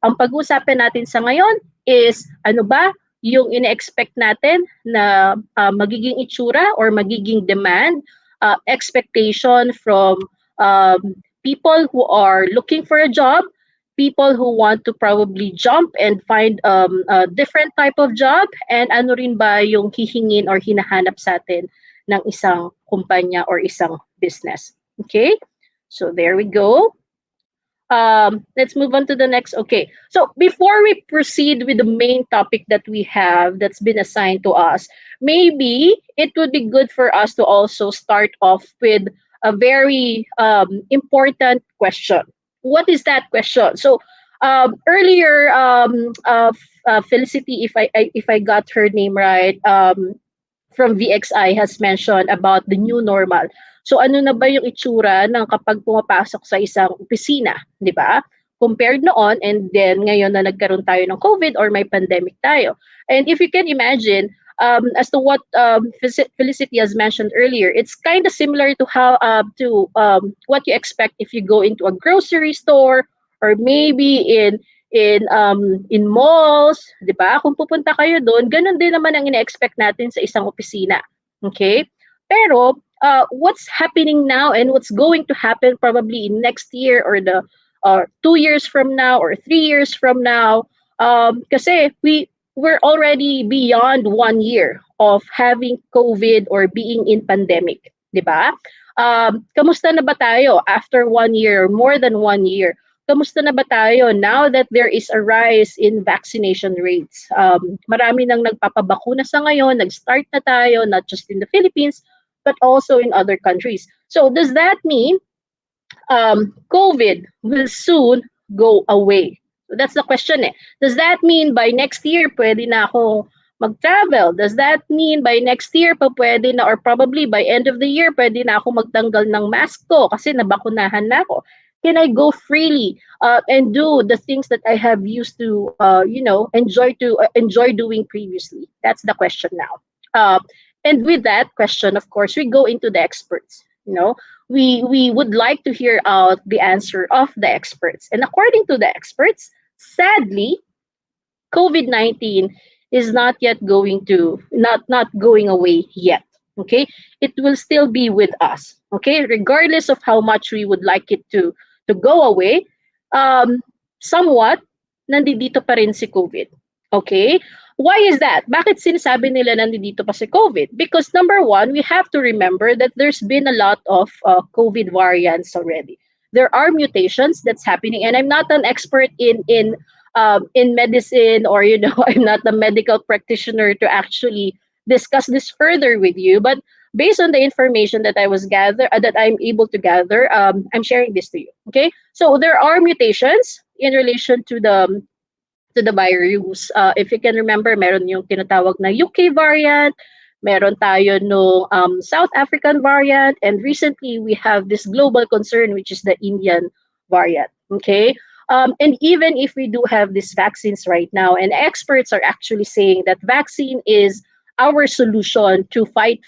ang pag-uusapan natin sa ngayon is ano ba yung ine-expect natin na magiging itsura or magiging demand, expectation from people who are looking for a job, people who want to probably jump and find a different type of job, and ano rin ba yung hihingin or hinahanap sa atin ng isang kumpanya or isang business. Okay? So there we go. Let's move on to the next. Okay. So before we proceed with the main topic that we have that's been assigned to us, maybe it would be good for us to also start off with a very important question. What is that question? So earlier, Felicity, if I got her name right, from VXI has mentioned about the new normal. So ano na ba yung itsura ng kapag pumapasok sa isang opisina, di ba? Compared noon and then ngayon na nagkaroon tayo ng COVID or may pandemic tayo. And if you can imagine, as to what Felicity has mentioned earlier, it's kind of similar to how what you expect if you go into a grocery store or maybe in malls, 'di ba? Kung pupunta kayo doon, ganun din naman ang ine-expect natin sa isang opisina. Okay? Pero what's happening now and what's going to happen probably in next year or the 2 years from now or 3 years from now, kasi we're already beyond 1 year of having COVID or being in pandemic, 'di ba? Kamusta na ba tayo after 1 year or more than 1 year? Kamusta na ba tayo now that there is a rise in vaccination rates? Marami nang nagpapabakuna sa ngayon, nag-start na tayo, not just in the Philippines, but also in other countries. So does that mean COVID will soon go away? So that's the question eh. Does that mean by next year, pwede na akong mag-travel? Does that mean by next year pa pwede na or probably by end of the year, pwede na ako magtanggal ng mask ko kasi nabakunahan na ako? Can I go freely and do the things that I have used to, enjoy doing previously? That's the question now. And with that question, of course, we go into the experts. You know, we would like to hear out the answer of the experts. And according to the experts, sadly, COVID-19 is not yet going to not going away yet. Okay, it will still be with us. Okay, regardless of how much we would like it to go away, somewhat nandito pa rin si COVID. Okay, why is that? Bakit sinasabi nila nandito pa si COVID? Because number one, we have to remember that there's been a lot of COVID variants already. There are mutations that's happening, and I'm not an expert in medicine, or I'm not a medical practitioner to actually discuss this further with you, but based on the information that that I'm able to gather, I'm sharing this to you. Okay, so there are mutations in relation to the virus. If you can remember, meron yung tinatawag na UK variant, meron tayo no South African variant, and recently we have this global concern, which is the Indian variant. Okay. And even if we do have these vaccines right now, and experts are actually saying that vaccine is our solution to fight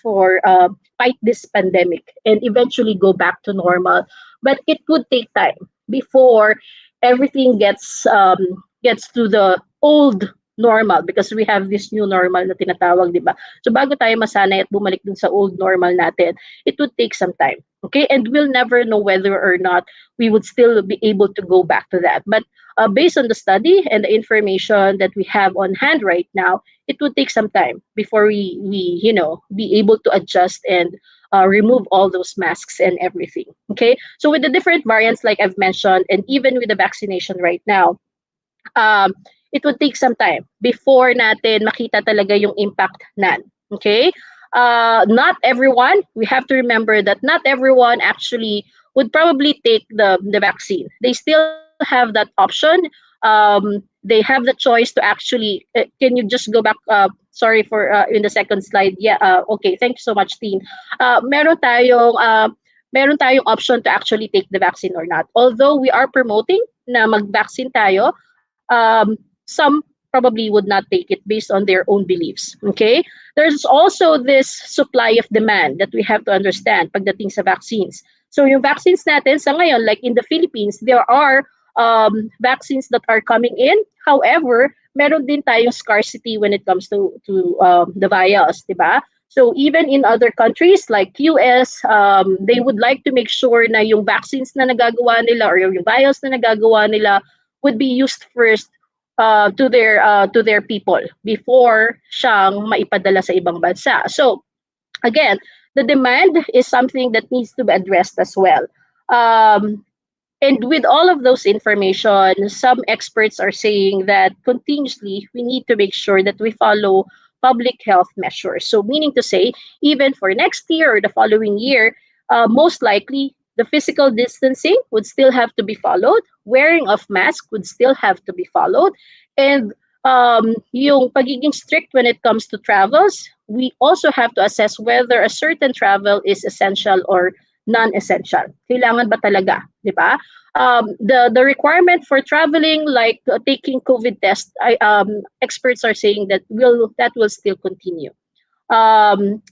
this pandemic and eventually go back to normal, but it would take time before everything gets to the old normal, because we have this new normal na tinatawag, di ba? So bago tayo masanay at bumalik dun sa old normal natin, it would take some time. Okay, and we'll never know whether or not we would still be able to go back to that. But based on the study and the information that we have on hand right now, it would take some time before we be able to adjust and remove all those masks and everything. Okay, so with the different variants, like I've mentioned, and even with the vaccination right now, it would take some time before natin makita talaga yung impact nan. Okay? Not everyone, we have to remember that not everyone actually would probably take the vaccine. They still have that option. They have the choice to actually, can you just go back, sorry for in the second slide. Yeah, okay, thank you so much, Teen. Meron tayong option to actually take the vaccine or not. Although we are promoting na mag-vaccine tayo, some probably would not take it based on their own beliefs. Okay? There's also this supply of demand that we have to understand pagdating sa vaccines. So yung vaccines natin sa ngayon, like in the Philippines, there are vaccines that are coming in. However, meron din tayong scarcity when it comes to the vials, di ba? So even in other countries like US, they would like to make sure na yung vaccines na nagagawa nila or yung vials na nagagawa nila would be used first to their people before siyang maipadala sa ibang bansa. So again, the demand is something that needs to be addressed as well. Um, and with all of those information, some experts are saying that continuously we need to make sure that we follow public health measures. So, meaning to say, even for next year or the following year, most likely the physical distancing would still have to be followed, wearing of mask would still have to be followed, and yung pagiging strict when it comes to travels, we also have to assess whether a certain travel is essential or non-essential. Kailangan ba talaga, di ba? The requirement for traveling, like taking COVID test, experts are saying that will still continue. Um,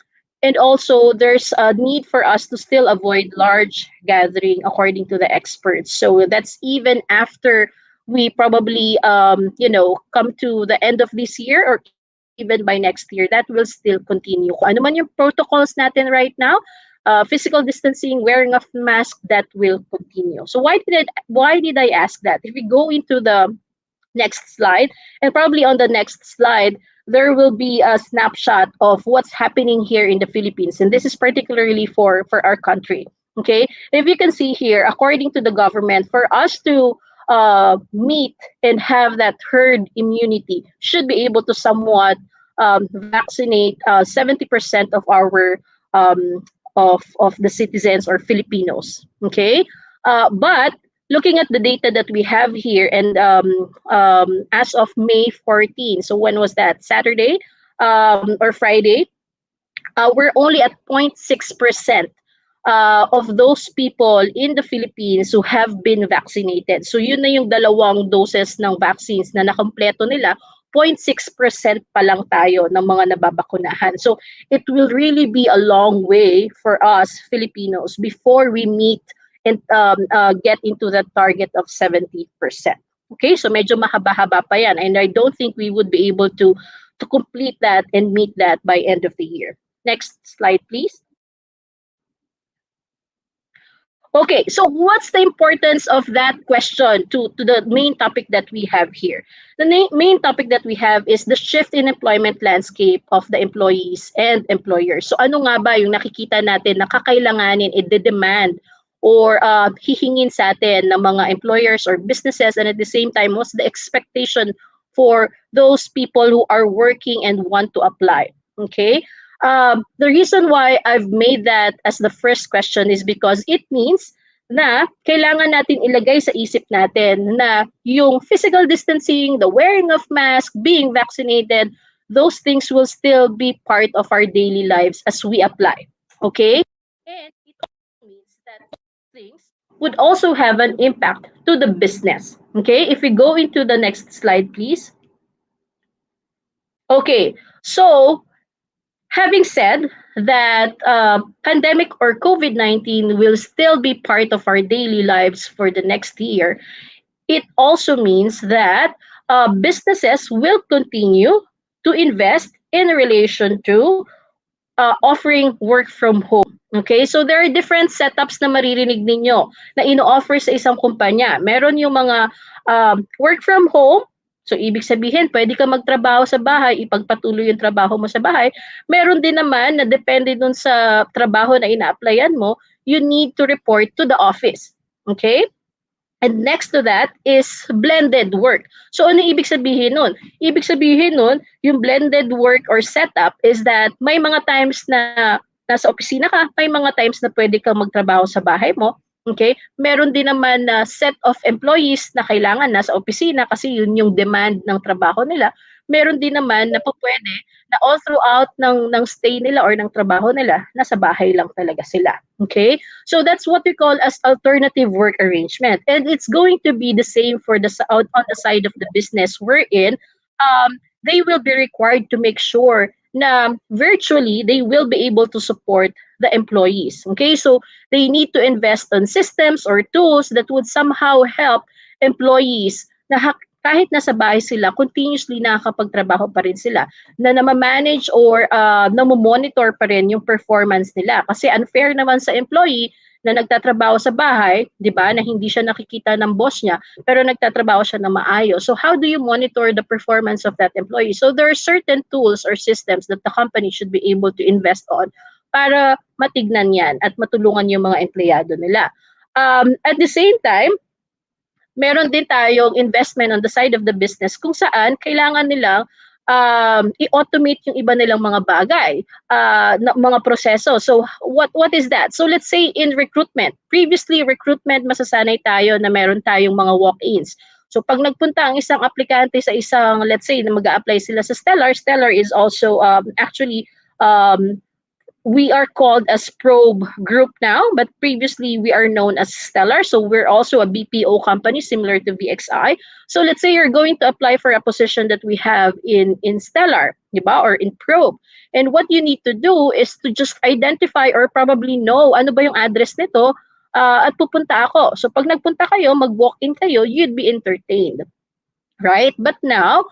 and also, there's a need for us to still avoid large gathering, according to the experts. So that's even after we probably, come to the end of this year or even by next year, that will still continue. Kung ano man yung protocols natin right now, physical distancing, wearing of mask, that will continue. So why did I ask that? If we go into the next slide, and probably on the next slide, there will be a snapshot of what's happening here in the Philippines. And this is particularly for our country. Okay. If you can see here, according to the government, for us to meet and have that herd immunity, should be able to somewhat vaccinate 70% of our of the citizens or Filipinos. Okay. But looking at the data that we have here, and as of May 14, so when was that? Saturday or Friday? We're only at 0.6% of those people in the Philippines who have been vaccinated. So yun na yung dalawang doses ng vaccines na nakompleto nila, 0.6% pa lang tayo ng mga nababakunahan. So it will really be a long way for us Filipinos before we meet and get into the target of 70%. Okay, so medyo mahaba-haba pa yan, and I don't think we would be able to complete that and meet that by end of the year. Next slide, please. Okay, so what's the importance of that question to the main topic that we have here? The main topic that we have is the shift in employment landscape of the employees and employers. So ano nga ba yung nakikita natin na kakailanganin, i-demand or hihingin sa atin ng mga employers or businesses, and at the same time, what's the expectation for those people who are working and want to apply? Okay. The reason why I've made that as the first question is because it means na kailangan natin ilagay sa isip natin na yung physical distancing, the wearing of mask, being vaccinated, those things will still be part of our daily lives as we apply. Okay? And it also means that things would also have an impact to the business. Okay? If we go into the next slide, please. Okay. So, having said that pandemic or COVID-19 will still be part of our daily lives for the next year, it also means that businesses will continue to invest in relation to offering work from home. Okay, so there are different setups na maririnig ninyo na ino-offer sa isang kumpanya. Meron yung mga work from home. So, ibig sabihin, pwede ka magtrabaho sa bahay, ipagpatuloy yung trabaho mo sa bahay. Meron din naman na depende dun sa trabaho na ina-applyan mo, you need to report to the office. Okay? And next to that is blended work. So, ano ibig sabihin nun? Ibig sabihin nun, yung blended work or setup is that may mga times na nasa opisina ka, may mga times na pwede kang magtrabaho sa bahay mo. Okay? Meron din naman na set of employees na kailangan nasa opisina kasi yun yung demand ng trabaho nila. Meron din naman na pwede na all throughout ng stay nila or ng trabaho nila, nasa bahay lang talaga sila. Okay? So that's what we call as alternative work arrangement. And it's going to be the same for on the side of the business we're in. They will be required to make sure na virtually they will be able to support the employees. Okay, so they need to invest on systems or tools that would somehow help employees na kahit nasa bahay sila, continuously nakakapagtrabaho pa rin sila, na namamanage or namomonitor pa rin yung performance nila. Kasi unfair naman sa employee na nagtatrabaho sa bahay, 'di ba, na hindi siya nakikita ng boss niya, pero nagtatrabaho siya na maayos. So how do you monitor the performance of that employee? So there are certain tools or systems that the company should be able to invest on para matignan 'yan at matulungan yung mga empleyado nila. At the same time, meron din tayong investment on the side of the business kung saan kailangan nilang i-automate yung iba nilang mga bagay, mga proseso. So what is that? So let's say in recruitment. Previously, recruitment, masasanay tayo na meron tayong mga walk-ins. So pag nagpunta ang isang aplikante sa isang, let's say, na mag-a-apply sila sa Stellar, Stellar is also actually we are called as Probe Group now, but previously we are known as Stellar. So we're also a BPO company similar to VXI. So let's say you're going to apply for a position that we have in Stellar, diba? Or in Probe. And what you need to do is to just identify or probably know ano ba yung address nito at pupunta ako. So pag nagpunta kayo, mag-walk-in kayo, you'd be entertained. Right? But now,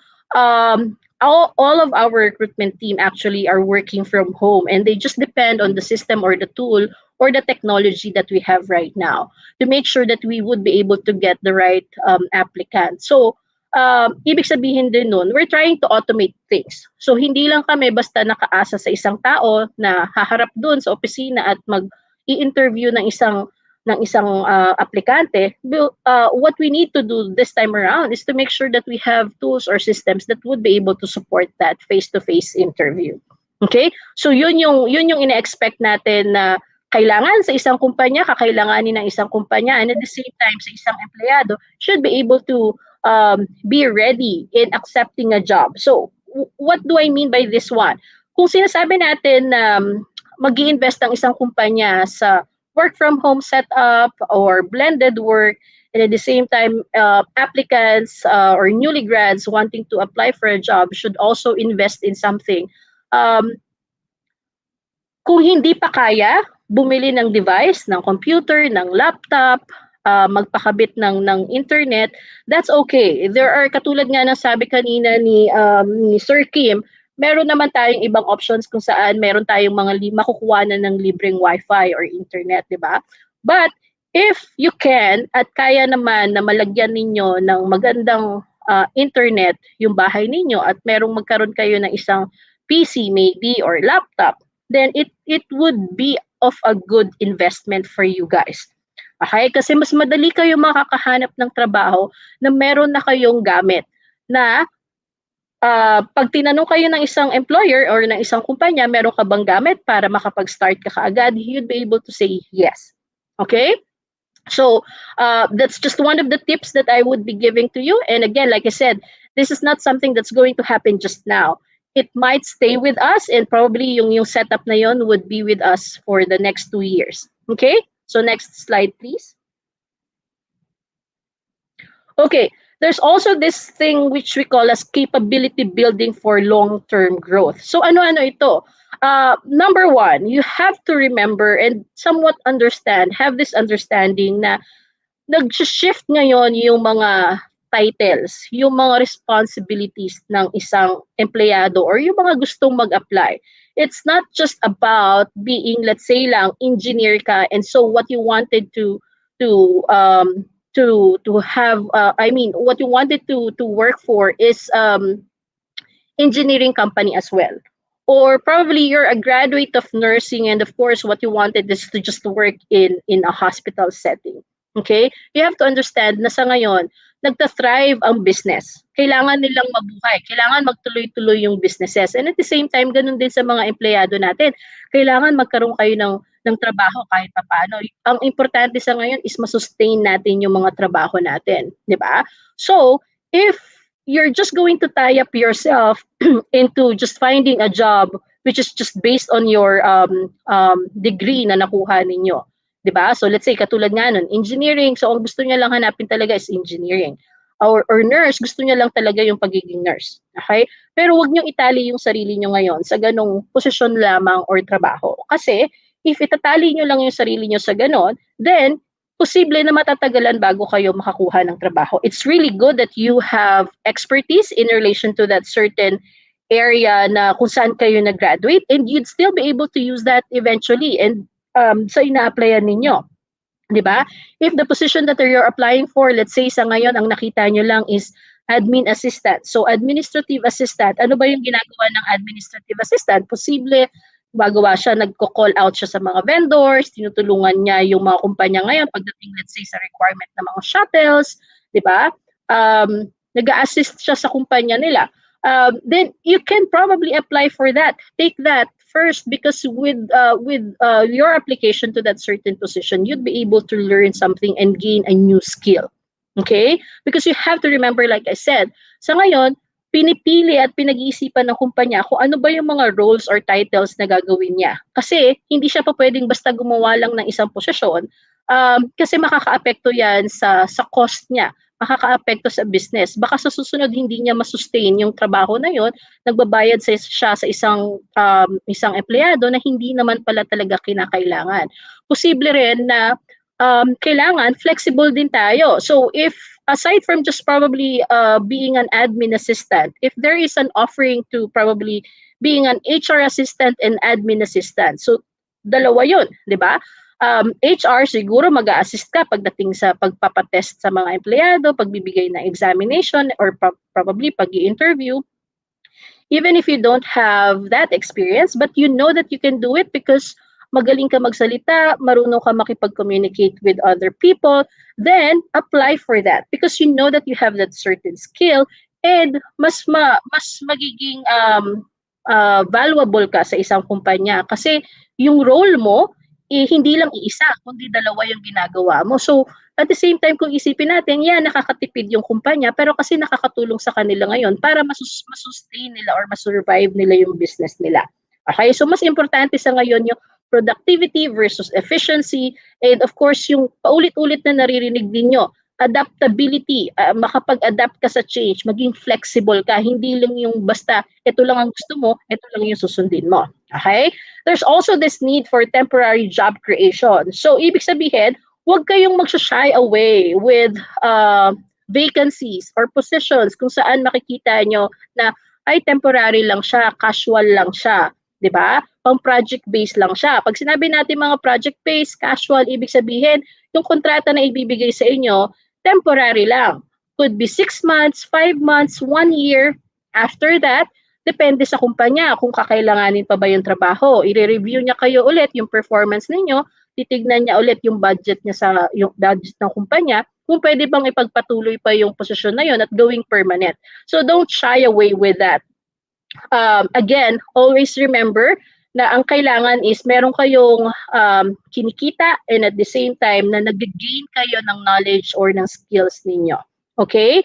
all of our recruitment team actually are working from home, and they just depend on the system or the tool or the technology that we have right now to make sure that we would be able to get the right applicant. So, ibig sabihin din nun, we're trying to automate things. So, hindi lang kami basta nakaasa sa isang tao na haharap dun sa opisina at mag-i-interview ng isang aplikante. What we need to do this time around is to make sure that we have tools or systems that would be able to support that face-to-face interview. Okay? So yun yung ina-expect natin na kailangan sa isang kumpanya, kakailanganin ng isang kumpanya, and at the same time sa isang empleyado should be able to be ready in accepting a job. So what do I mean by this one? Kung sinasabi natin na mag-i-invest ang isang kumpanya sa work from home setup or blended work, and at the same time applicants or newly grads wanting to apply for a job should also invest in something. Kung hindi pa kaya bumili ng device, ng computer, ng laptop, magpakabit ng internet, that's okay. There are, katulad nga ng sabi kanina ni Sir Kim, meron naman tayong ibang options kung saan meron tayong mga makukuha na ng libreng wifi or internet, di ba? But if you can at kaya naman na malagyan ninyo ng magandang internet yung bahay ninyo at merong magkaroon kayo ng isang PC maybe or laptop, then it would be of a good investment for you guys. Okay? Kasi mas madali kayo makakahanap ng trabaho na meron na kayong gamit na pag tinanong kayo ng isang employer or ng isang kumpanya, meron ka bang gamit para makapag-start ka kaagad, you'd be able to say yes. Okay? So, that's just one of the tips that I would be giving to you. And again, like I said, this is not something that's going to happen just now. It might stay with us, and probably yung setup na yon would be with us for the next 2 years. Okay? So, next slide, please. Okay. There's also this thing which we call as capability building for long-term growth. So ano-ano ito? Number one, you have to remember and somewhat have this understanding na nag-shift ngayon yung mga titles, yung mga responsibilities ng isang empleyado or yung mga gustong mag-apply. It's not just about being, let's say lang, engineer ka, and so what you wanted to have what you wanted to work for is engineering company as well, or probably you're a graduate of nursing, and of course what you wanted is to just work in a hospital setting. Okay, you have to understand na sa ngayon nagta-thrive ang business. Kailangan nilang mabuhay, kailangan magtuloy-tuloy yung businesses, and at the same time ganun din sa mga empleyado natin, kailangan magkaroon kayo ng trabaho kahit papaano. Ang importante sa ngayon is masustain natin yung mga trabaho natin, di ba? So, if you're just going to tie up yourself into just finding a job which is just based on your degree na nakuha ninyo, di ba? So, let's say, katulad nga nun, engineering, so ang gusto niya lang hanapin talaga is engineering. Or nurse, gusto niya lang talaga yung pagiging nurse. Okay? Pero wag niyong itali yung sarili niyo ngayon sa ganong posisyon lamang or trabaho. Kasi, if itatali nyo lang yung sarili nyo sa ganon, then posible na matatagalan bago kayo makakuha ng trabaho. It's really good that you have expertise in relation to that certain area na kung saan kayo nag-graduate, and you'd still be able to use that eventually and sa ina-applyan ninyo. 'Di ba? If the position that you're applying for, let's say sa ngayon ang nakita nyo lang is admin assistant. So administrative assistant, ano ba yung ginagawa ng administrative assistant? Posible gumagawa siya, nagko-call out siya sa mga vendors, tinutulungan niya yung mga kumpanya ngayon pagdating, let's say, sa requirement ng mga shuttles, 'di ba? Nag-a-assist siya sa kumpanya nila. Then you can probably apply for that. Take that first, because with your application to that certain position, you'd be able to learn something and gain a new skill. Okay? Because you have to remember, like I said, sa ngayon, pinipili at pinag-iisipan ng kumpanya kung ano ba yung mga roles or titles na gagawin niya. Kasi hindi siya pa pwedeng basta gumawa lang ng isang posisyon, kasi makaka-apekto yan sa cost niya, makaka-apekto sa business. Baka sa susunod hindi niya masustain yung trabaho na yon, nagbabayad siya sa isang empleyado na hindi naman pala talaga kinakailangan. Posible rin na kailangan flexible din tayo. So if aside from just probably being an admin assistant, if there is an offering to probably being an HR assistant and admin assistant, so dalawa yun, di ba? HR, siguro mag-a-assist ka pagdating sa pagpapatest sa mga empleyado, pagbibigay ng examination, or probably pag-i-interview. Even if you don't have that experience, but you know that you can do it because magaling ka magsalita, marunong ka makipag-communicate with other people, then apply for that because you know that you have that certain skill, and mas magiging valuable ka sa isang kumpanya kasi yung role mo hindi lang iisa, kundi dalawa yung ginagawa mo. So, at the same time, kung isipin natin, nakakatipid yung kumpanya, pero kasi nakakatulong sa kanila ngayon para masustain nila or masurvive nila yung business nila. Okay, so mas importante sa ngayon yung productivity versus efficiency, and of course, yung paulit-ulit na naririnig ninyo, adaptability, makapag-adapt ka sa change, maging flexible ka, hindi lang yung basta, ito lang ang gusto mo, ito lang yung susundin mo. Okay? There's also this need for temporary job creation. So, ibig sabihin, huwag kayong magsashy away with vacancies or positions kung saan makikita nyo na ay temporary lang siya, casual lang siya. 'Di ba? Pang project based lang siya. Pag sinabi natin mga project based, casual, ibig sabihin, yung kontrata na ibibigay sa inyo, temporary lang. Could be 6 months, 5 months, 1 year. After that, depende sa kumpanya kung kakailanganin pa ba yung trabaho. I-review niya kayo ulit yung performance ninyo, titignan niya ulit yung budget niya sa yung budget ng kumpanya, kung pwede bang ipagpatuloy pa yung posisyon na yun at going permanent. So don't shy away with that. Again, always remember na ang kailangan is meron kayong kinikita, and at the same time na nag-gain kayo ng knowledge or ng skills ninyo. Okay?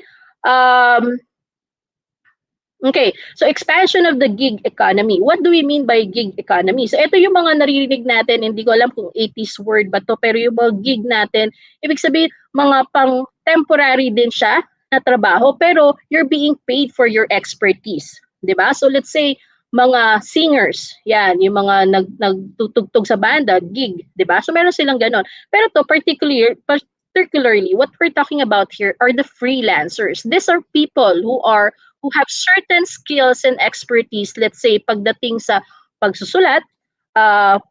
Okay, so expansion of the gig economy. What do we mean by gig economy? So ito yung mga naririnig natin, hindi ko alam kung 80s word ba to, pero yung mga gig natin, ibig sabihin mga pang temporary din siya na trabaho, pero you're being paid for your expertise. 'Di ba? So let's say mga singers, yan, yung mga nagtutugtog sa banda, gig, 'di ba? So meron silang ganon. Pero to particularly what we're talking about here are the freelancers. These are people who have certain skills and expertise, let's say pagdating sa pagsusulat,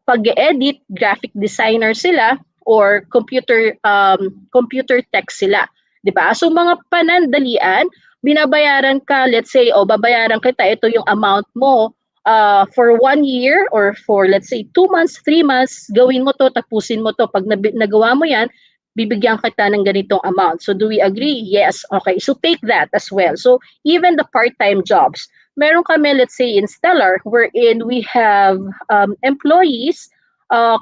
pag-edit, graphic designer sila, or computer tech sila, 'di ba? So mga panandalian, binabayaran ka, let's say, babayaran kita, ito yung amount mo for 1 year or for, let's say, 2 months, 3 months, gawin mo to, tapusin mo to. Pag nagawa mo yan, bibigyan kita ng ganitong amount. So do we agree? Yes. Okay. So take that as well. So even the part-time jobs, meron kami, let's say, in Stellar, wherein we have employees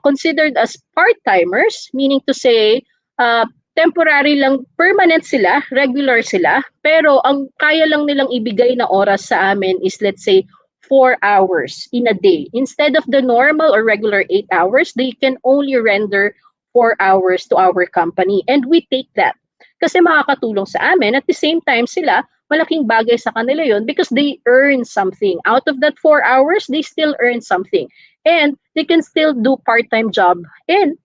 considered as part-timers, meaning to say, temporary lang, permanent sila, regular sila, pero ang kaya lang nilang ibigay na oras sa amin is, let's say, 4 hours in a day. Instead of the normal or regular 8 hours, they can only render 4 hours to our company. And we take that kasi makakatulong sa amin. At the same time, sila, malaking bagay sa kanila yun because they earn something. Out of that 4 hours, they still earn something. And they can still do part-time job in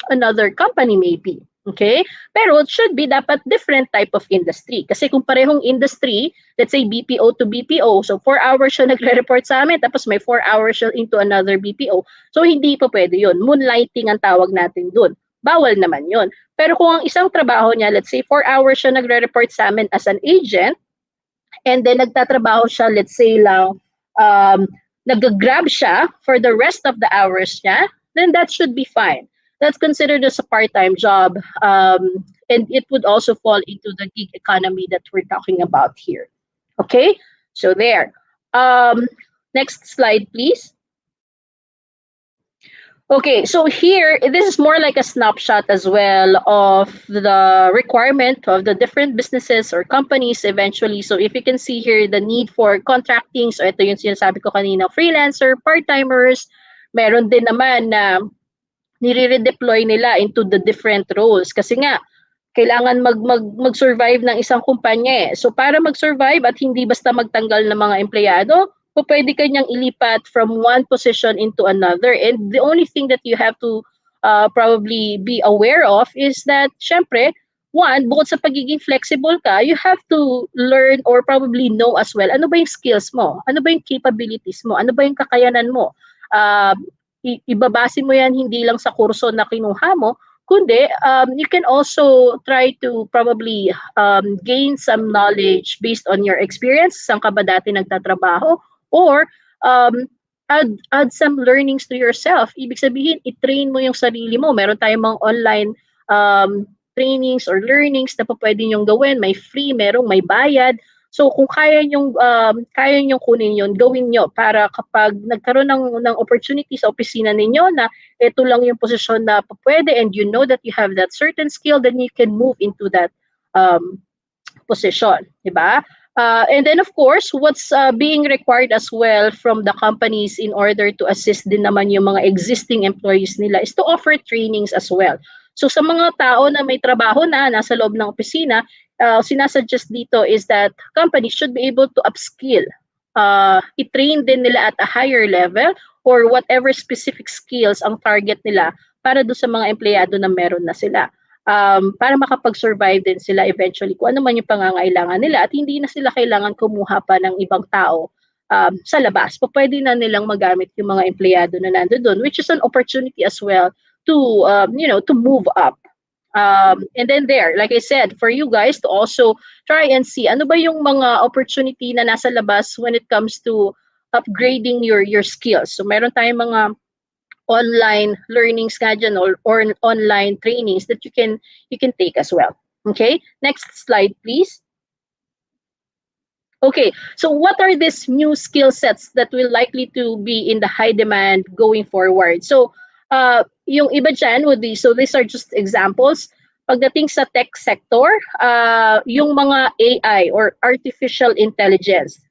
another company maybe. Okay? Pero it should be dapat different type of industry. Kasi kung parehong industry, let's say BPO to BPO, so 4 hours siya nagre-report sa amin, tapos may 4 hours siya into another BPO. So hindi pa pwede yun. Moonlighting ang tawag natin dun. Bawal naman yun. Pero kung ang isang trabaho niya, let's say 4 hours siya nagre-report sa amin as an agent, and then nagtatrabaho siya, let's say lang, um, nag-grab siya for the rest of the hours niya, then that should be fine. That's considered as a part-time job, and it would also fall into the gig economy that we're talking about here. Okay, so there. Um, Next slide, please. Okay, so here, this is more like a snapshot as well of the requirement of the different businesses or companies eventually. So if you can see here, the need for contracting. So ito yung sinasabi ko kanina, freelancer, part-timers. Meron din naman na nire-redeploy nila into the different roles. Kasi nga, kailangan mag-survive ng isang kumpanya eh. So para mag-survive at hindi basta magtanggal ng mga empleyado, pwede kanyang ilipat from one position into another. And the only thing that you have to probably be aware of is that, syempre, one, bukod sa pagiging flexible ka, you have to learn or probably know as well, ano ba yung skills mo? Ano ba yung capabilities mo? Ano ba yung kakayanan mo? Uh, ibabase mo yan hindi lang sa kurso na kinuha mo, kundi you can also try to probably gain some knowledge based on your experience. Saan ka ba dati nagtatrabaho? Or add some learnings to yourself. Ibig sabihin, i-train mo yung sarili mo. Meron tayong mga online trainings or learnings na pa pwede nyong gawin. May free, may bayad. So kung kaya nyong kunin yun, gawin nyo para kapag nagkaroon ng opportunity sa opisina ninyo na ito lang yung posisyon na pwede and you know that you have that certain skill, then you can move into that position, diba? And then of course, what's being required as well from the companies in order to assist din naman yung mga existing employees nila is to offer trainings as well. So sa mga tao na may trabaho na nasa loob ng opisina, sinasuggest dito is that companies should be able to upskill. I-train din nila at a higher level or whatever specific skills ang target nila para do sa mga empleyado na meron na sila. Para makapag-survive din sila eventually kung ano man yung pangangailangan nila at hindi na sila kailangan kumuha pa ng ibang tao sa labas. Pwede na nilang magamit yung mga empleyado na nandoon, which is an opportunity as well to to move up. And then there, like I said, for you guys to also try and see ano ba yung mga opportunity na nasa labas when it comes to upgrading your skills. So meron tayong mga online learnings nga dyan or online trainings that you can take as well. Okay, next slide please. Okay, so what are these new skill sets that will likely to be in the high demand going forward? So yung iba dyan would be, so these are just examples. Pagdating sa tech sector, yung mga AI or artificial intelligence,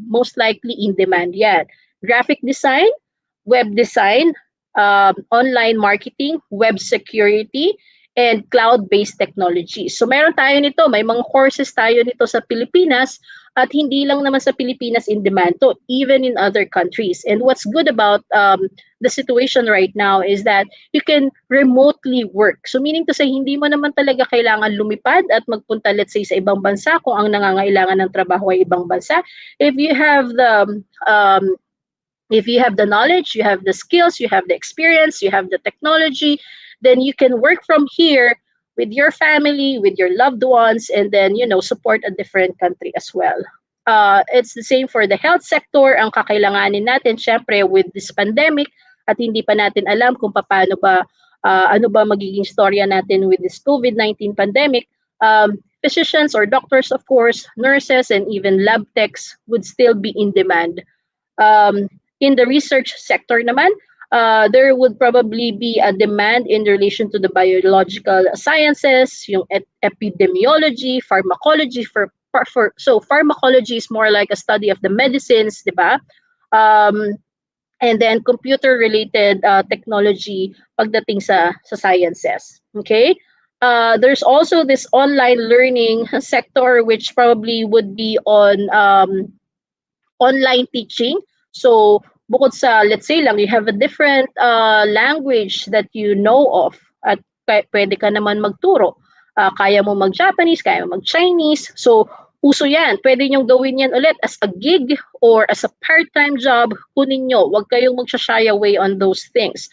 most likely in demand yan. Graphic design, web design, online marketing, web security, and cloud-based technology. So meron tayo nito, may mga courses tayo nito sa Pilipinas at hindi lang naman sa Pilipinas in demand to, even in other countries. And what's good about the situation right now is that you can remotely work. So meaning to say, hindi mo naman talaga kailangan lumipad at magpunta, let's say, sa ibang bansa kung ang nangangailangan ng trabaho ay ibang bansa. If you have the knowledge, you have the skills, you have the experience, you have the technology, then you can work from here with your family, with your loved ones, and then, support a different country as well. It's the same for the health sector. Ang kakailanganin natin, syempre, with this pandemic, at hindi pa natin alam kung paano ba, ano ba magiging storya natin with this COVID-19 pandemic, physicians or doctors, of course, nurses, and even lab techs would still be in demand. In the research sector naman, there would probably be a demand in relation to the biological sciences, yung epidemiology, pharmacology. So pharmacology is more like a study of the medicines, diba? And then computer-related technology pagdating sa sciences. Okay. There's also this online learning sector, which probably would be on online teaching. So bukod sa, let's say lang, you have a different language that you know of, at pwede ka naman magturo. Kaya mo mag-Japanese, kaya mo mag-Chinese. So, uso yan. Pwede nyong gawin yan ulit as a gig or as a part-time job. Kunin nyo. Huwag kayong mag-shy away on those things.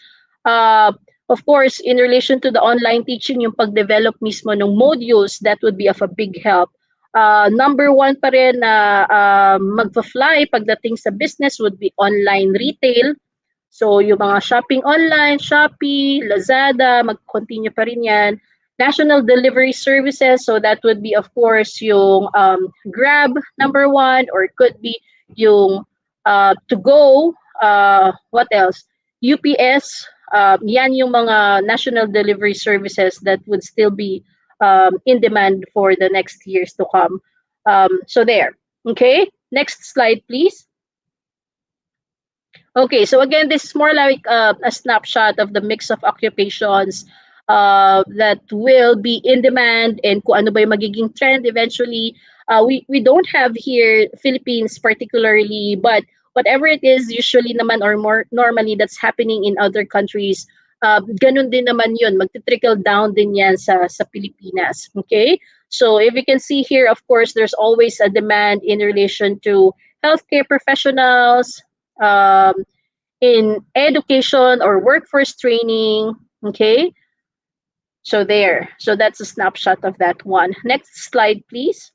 Of course, in relation to the online teaching, yung pag-develop mismo ng modules, that would be of a big help. Number one pa rin na mag-fly pagdating sa business would be online retail. So, yung mga shopping online, Shopee, Lazada, mag-continue pa rin yan. National delivery services, so that would be, of course, yung Grab, number one, or could be yung to go, what else? UPS, yan yung mga national delivery services that would still be in demand for the next years to come. So there. Okay, next slide, please. Okay, so again, this is more like a snapshot of the mix of occupations that will be in demand and kung ano ba yung magiging trend eventually. We don't have here Philippines particularly, but whatever it is, usually naman or more normally that's happening in other countries, ganun din naman yun. Magti-trickle down din yan sa Pilipinas. Okay? So if you can see here, of course, there's always a demand in relation to healthcare professionals, in education or workforce training. Okay, so there. So that's a snapshot of that one. Next slide, please.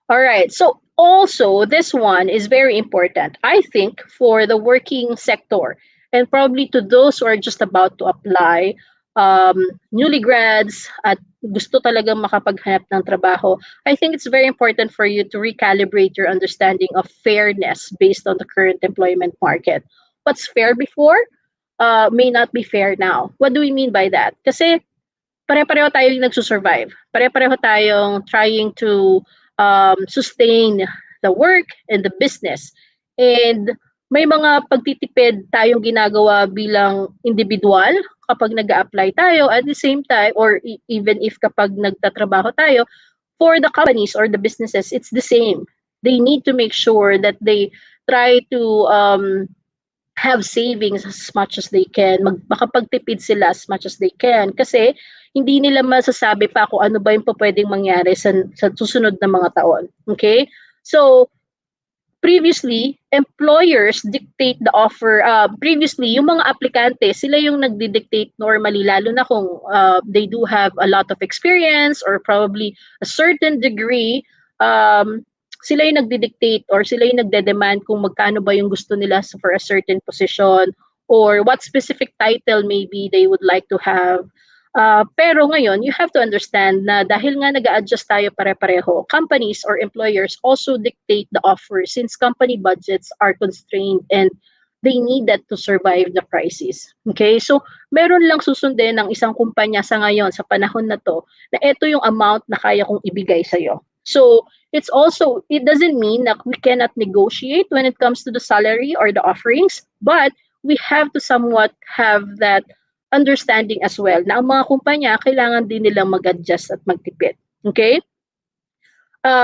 All right, so also this one is very important, I think, for the working sector and probably to those who are just about to apply, newly grads at gusto talagang makapaghanap ng trabaho. I think it's very important for you to recalibrate your understanding of fairness based on the current employment market. What's fair before may not be fair now. What do we mean by that? Kasi pare-pareho tayong nagsusurvive. Pare-pareho tayong trying to sustain the work and the business. And may mga pagtitipid tayong ginagawa bilang individual kapag nag-a-apply tayo at the same time or even if kapag nagtatrabaho tayo, for the companies or the businesses, it's the same. They need to make sure that they try to have savings as much as they can, makapagtipid sila as much as they can kasi hindi nila masasabi pa kung ano ba yung pwedeng mangyari sa susunod na mga taon. Okay? So, previously, employers dictate the offer. Previously, yung mga aplikante, sila yung nagdi-dictate normally, lalo na kung they do have a lot of experience or probably a certain degree, sila yung nagdi-dictate or sila yung nagde-demand kung magkano ba yung gusto nila for a certain position or what specific title maybe they would like to have. Pero ngayon, you have to understand na dahil nga nag-a-adjust tayo pare-pareho, companies or employers also dictate the offer since company budgets are constrained and they need that to survive the crisis. Okay? So, meron lang susundin ng isang kumpanya sa ngayon, sa panahon na to, na ito yung amount na kaya kong ibigay sa'yo. So, it doesn't mean that we cannot negotiate when it comes to the salary or the offerings, but we have to somewhat have that understanding as well na ang mga kumpanya kailangan din nilang mag-adjust at magtipid. Okay?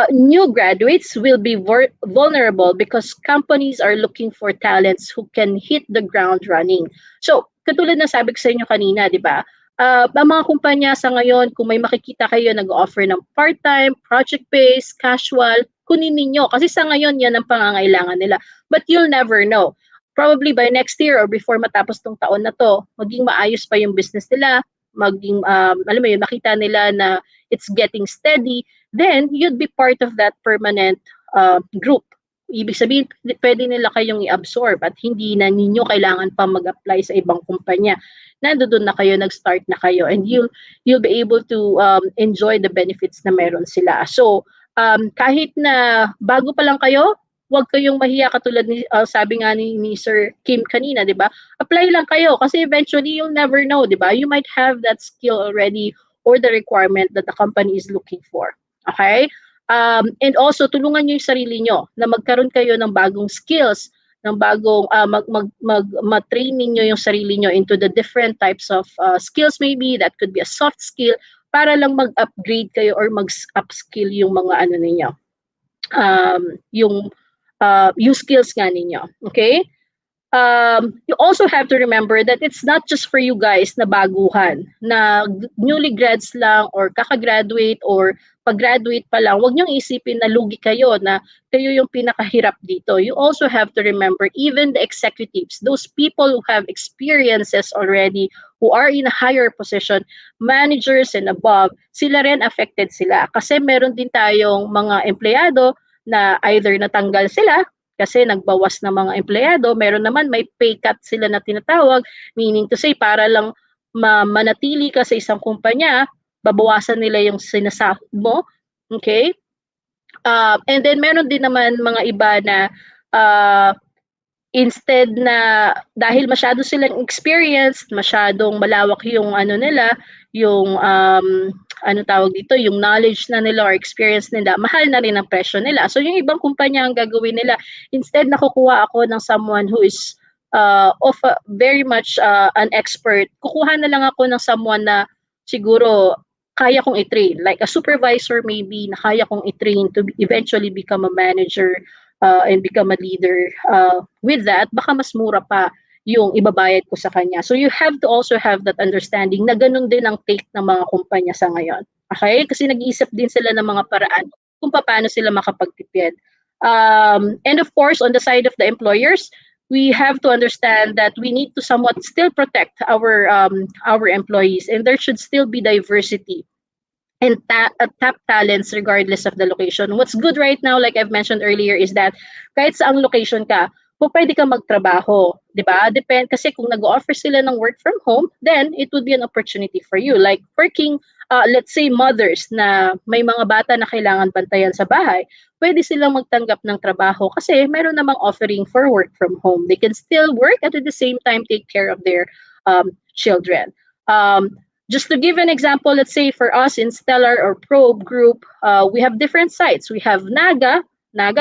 New graduates will be vulnerable because companies are looking for talents who can hit the ground running. So, katulad na sabi ko sa inyo kanina, di ba? Ang mga kumpanya sa ngayon, kung may makikita kayo nag-offer ng part-time, project-based, casual, kunin ninyo. Kasi sa ngayon, yan ang pangangailangan nila. But you'll never know. Probably by next year or before matapos tong taon na to, maging maayos pa yung business nila, maging, alam mo yun, nakita nila na it's getting steady, then you'd be part of that permanent group. Ibig sabihin, pwede nila kayong i-absorb at hindi na ninyo kailangan pa mag-apply sa ibang kumpanya. Nandoon na kayo, nag-start na kayo, and you'll be able to enjoy the benefits na meron sila. So, kahit na bago pa lang kayo, huwag kayong mahiya katulad ni sabi nga ni Sir Kim kanina, 'di ba? Apply lang kayo kasi eventually you'll never know, 'di ba? You might have that skill already or the requirement that the company is looking for. Okay? And also tulungan niyo 'yung sarili niyo na magkaroon kayo ng bagong skills, ng bagong ma-train niyo 'yung sarili niyo into the different types of skills, maybe that could be a soft skill para lang mag-upgrade kayo or mag-upskill 'yung mga ano niyo. Yung skills nga ninyo. Okay? you also have to remember that it's not just for you guys na baguhan, na newly grads lang or kakagraduate or pag-graduate pa lang, huwag niyong isipin na lugi kayo, na kayo yung pinakahirap dito. You also have to remember even the executives, those people who have experiences already, who are in a higher position, managers and above, sila rin affected sila. Kasi meron din tayong mga empleyado na either natanggal sila kasi nagbawas ng mga empleyado, meron naman may pay cut sila na tinatawag, meaning to say para lang manatili ka sa isang kumpanya, babawasan nila yung sinasahod mo, okay? And then meron din naman mga iba na instead na dahil masyado silang experienced, masyadong malawak yung ano nila, yung ano tawag dito, yung knowledge na nila or experience nila, mahal na rin ang presyo nila. So yung ibang kumpanya ang gagawin nila, instead na kukuha ako ng someone who is very much an expert, kukuha na lang ako ng someone na siguro kaya kong i-train, like a supervisor maybe, na kaya kong i-train to eventually become a manager and become a leader. With that, baka mas mura pa yung ibabayad ko sa kanya. So you have to also have that understanding na ganun din ang take ng mga kumpanya sa ngayon. Okay? Kasi nag-iisip din sila ng mga paraan kung paano sila makapagtipid. And of course, on the side of the employers, we have to understand that we need to somewhat still protect our employees, and there should still be diversity and tap talents regardless of the location. What's good right now, like I've mentioned earlier, is that kahit saang location ka, kung pwede ka magtrabaho, di ba? Depende, kasi kung nag-offer sila ng work from home, then it would be an opportunity for you. Like working, let's say mothers na may mga bata na kailangan bantayan sa bahay, pwede silang magtanggap ng trabaho kasi meron namang offering for work from home. They can still work and at the same time take care of their children. Just to give an example, let's say for us in Stellar or Probe Group, we have different sites. We have Naga,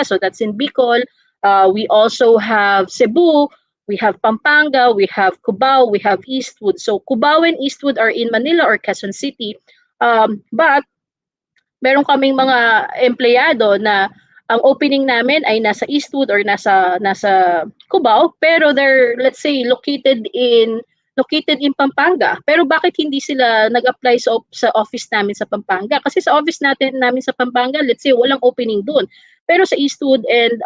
so that's in Bicol. We also have Cebu, we have Pampanga, we have Cubao, we have Eastwood. So Cubao and Eastwood are in Manila or Quezon City. But meron kaming mga empleyado na ang opening namin ay nasa Eastwood or nasa Cubao, pero they're, let's say, located in Pampanga. Pero bakit hindi sila nag-apply sa office namin sa Pampanga? Kasi sa office namin sa Pampanga, let's say, walang opening doon. Pero sa Eastwood and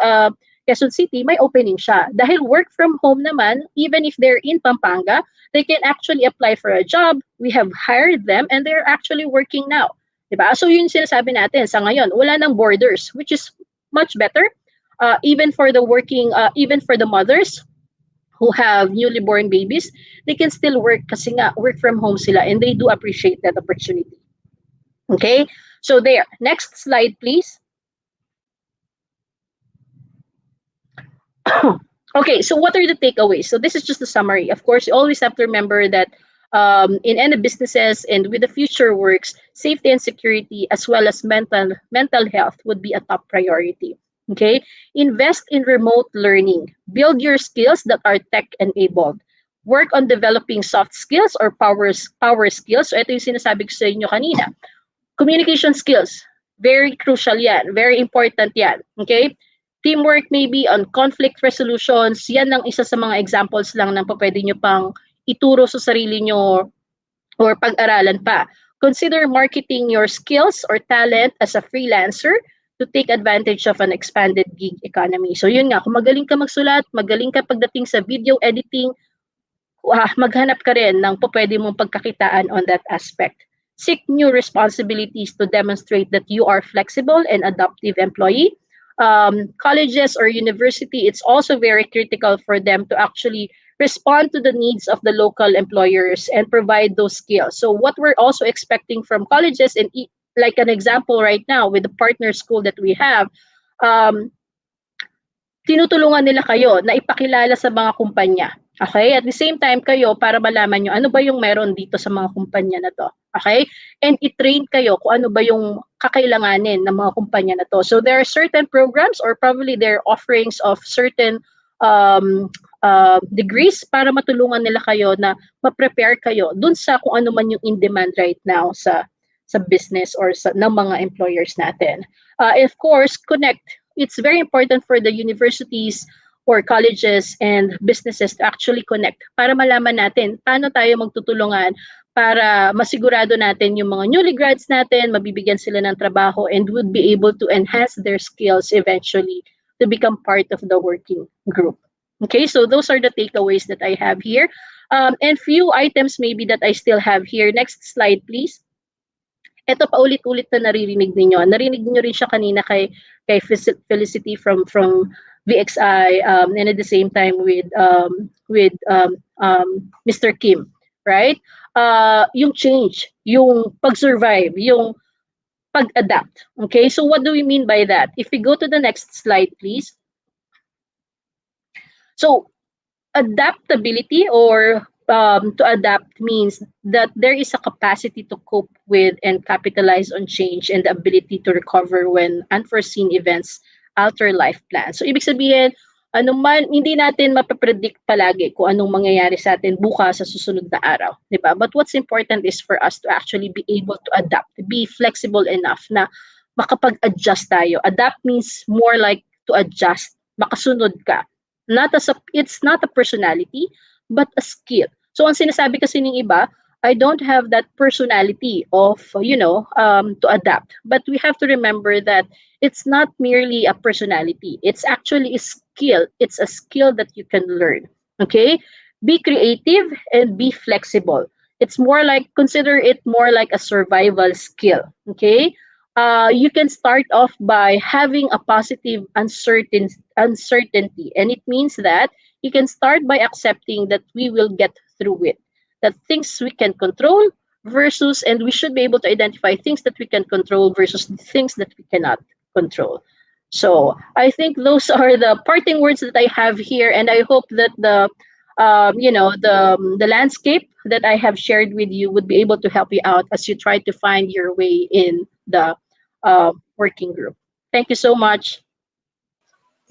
Quezon City, may opening siya. Dahil work from home naman, even if they're in Pampanga, they can actually apply for a job. We have hired them and they're actually working now. Diba? So yun sinasabi natin sa ngayon, wala nang borders, which is much better. Even for the mothers who have newly born babies, they can still work kasi nga work from home sila and they do appreciate that opportunity. Okay? So there. Next slide, please. Okay, so what are the takeaways? So this is just a summary. Of course, you always have to remember that in any businesses and with the future works, safety and security as well as mental health would be a top priority. Okay, invest in remote learning. Build your skills that are tech-enabled. Work on developing soft skills or power skills. So ito yung sinasabi ko sa inyo kanina. Communication skills, very crucial yan. Very important yan. Okay? Teamwork maybe on conflict resolutions. Yan ang isa sa mga examples lang ng pwede nyo pang ituro sa sarili nyo or pag-aralan pa. Consider marketing your skills or talent as a freelancer to take advantage of an expanded gig economy. So yun nga, kung magaling ka magsulat, magaling ka pagdating sa video editing, maghanap ka rin ng pwede mong pagkakitaan on that aspect. Seek new responsibilities to demonstrate that you are flexible and adaptive employee. Colleges or university, it's also very critical for them to actually respond to the needs of the local employers and provide those skills. So what we're also expecting from colleges, and like an example right now with the partner school that we have, tinutulungan nila kayo na ipakilala sa mga kumpanya. Okay? At the same time kayo, para malaman nyo ano ba yung meron dito sa mga kumpanya na to. Okay? And i-train kayo kung ano ba yung kakailanganin ng mga kumpanya na to. So there are certain programs or probably there are offerings of certain degrees para matulungan nila kayo na ma-prepare kayo dun sa kung ano man yung in demand right now sa business or ng mga employers natin. Of course, connect. It's very important for the universities for colleges and businesses to actually connect para malaman natin paano tayo magtutulungan para masigurado natin yung mga newly grads natin, mabibigyan sila ng trabaho and would be able to enhance their skills eventually to become part of the working group. Okay, so those are the takeaways that I have here. And few items maybe that I still have here. Next slide, please. Ito paulit-ulit na naririnig ninyo. Narinig niyo rin siya kanina kay Felicity from VXI and at the same time with Mr. Kim, right? Yung change, yung pag-survive, yung pag-adapt. Okay, so what do we mean by that? If we go to the next slide, please. So adaptability or to adapt means that there is a capacity to cope with and capitalize on change and the ability to recover when unforeseen events alter life plans. So ibig sabihin, hindi natin mapapredict palagi kung anong mangyayari sa atin bukas sa susunod na araw, di ba? But what's important is for us to actually be able to adapt, to be flexible enough na makapag-adjust tayo. Adapt means more like to adjust, makasunod ka. It's not a personality, but a skill. So ang sinasabi kasi ng iba, I don't have that personality of, to adapt. But we have to remember that it's not merely a personality. It's actually a skill. It's a skill that you can learn. Okay? Be creative and be flexible. It's more like, consider it more like a survival skill. Okay? You can start off by having a positive uncertainty. And it means that you can start by accepting that we will get through it. That things we can control versus, and we should be able to identify things that we can control versus things that we cannot control. So I think those are the parting words that I have here, and I hope that the landscape that I have shared with you would be able to help you out as you try to find your way in the working group. Thank you so much.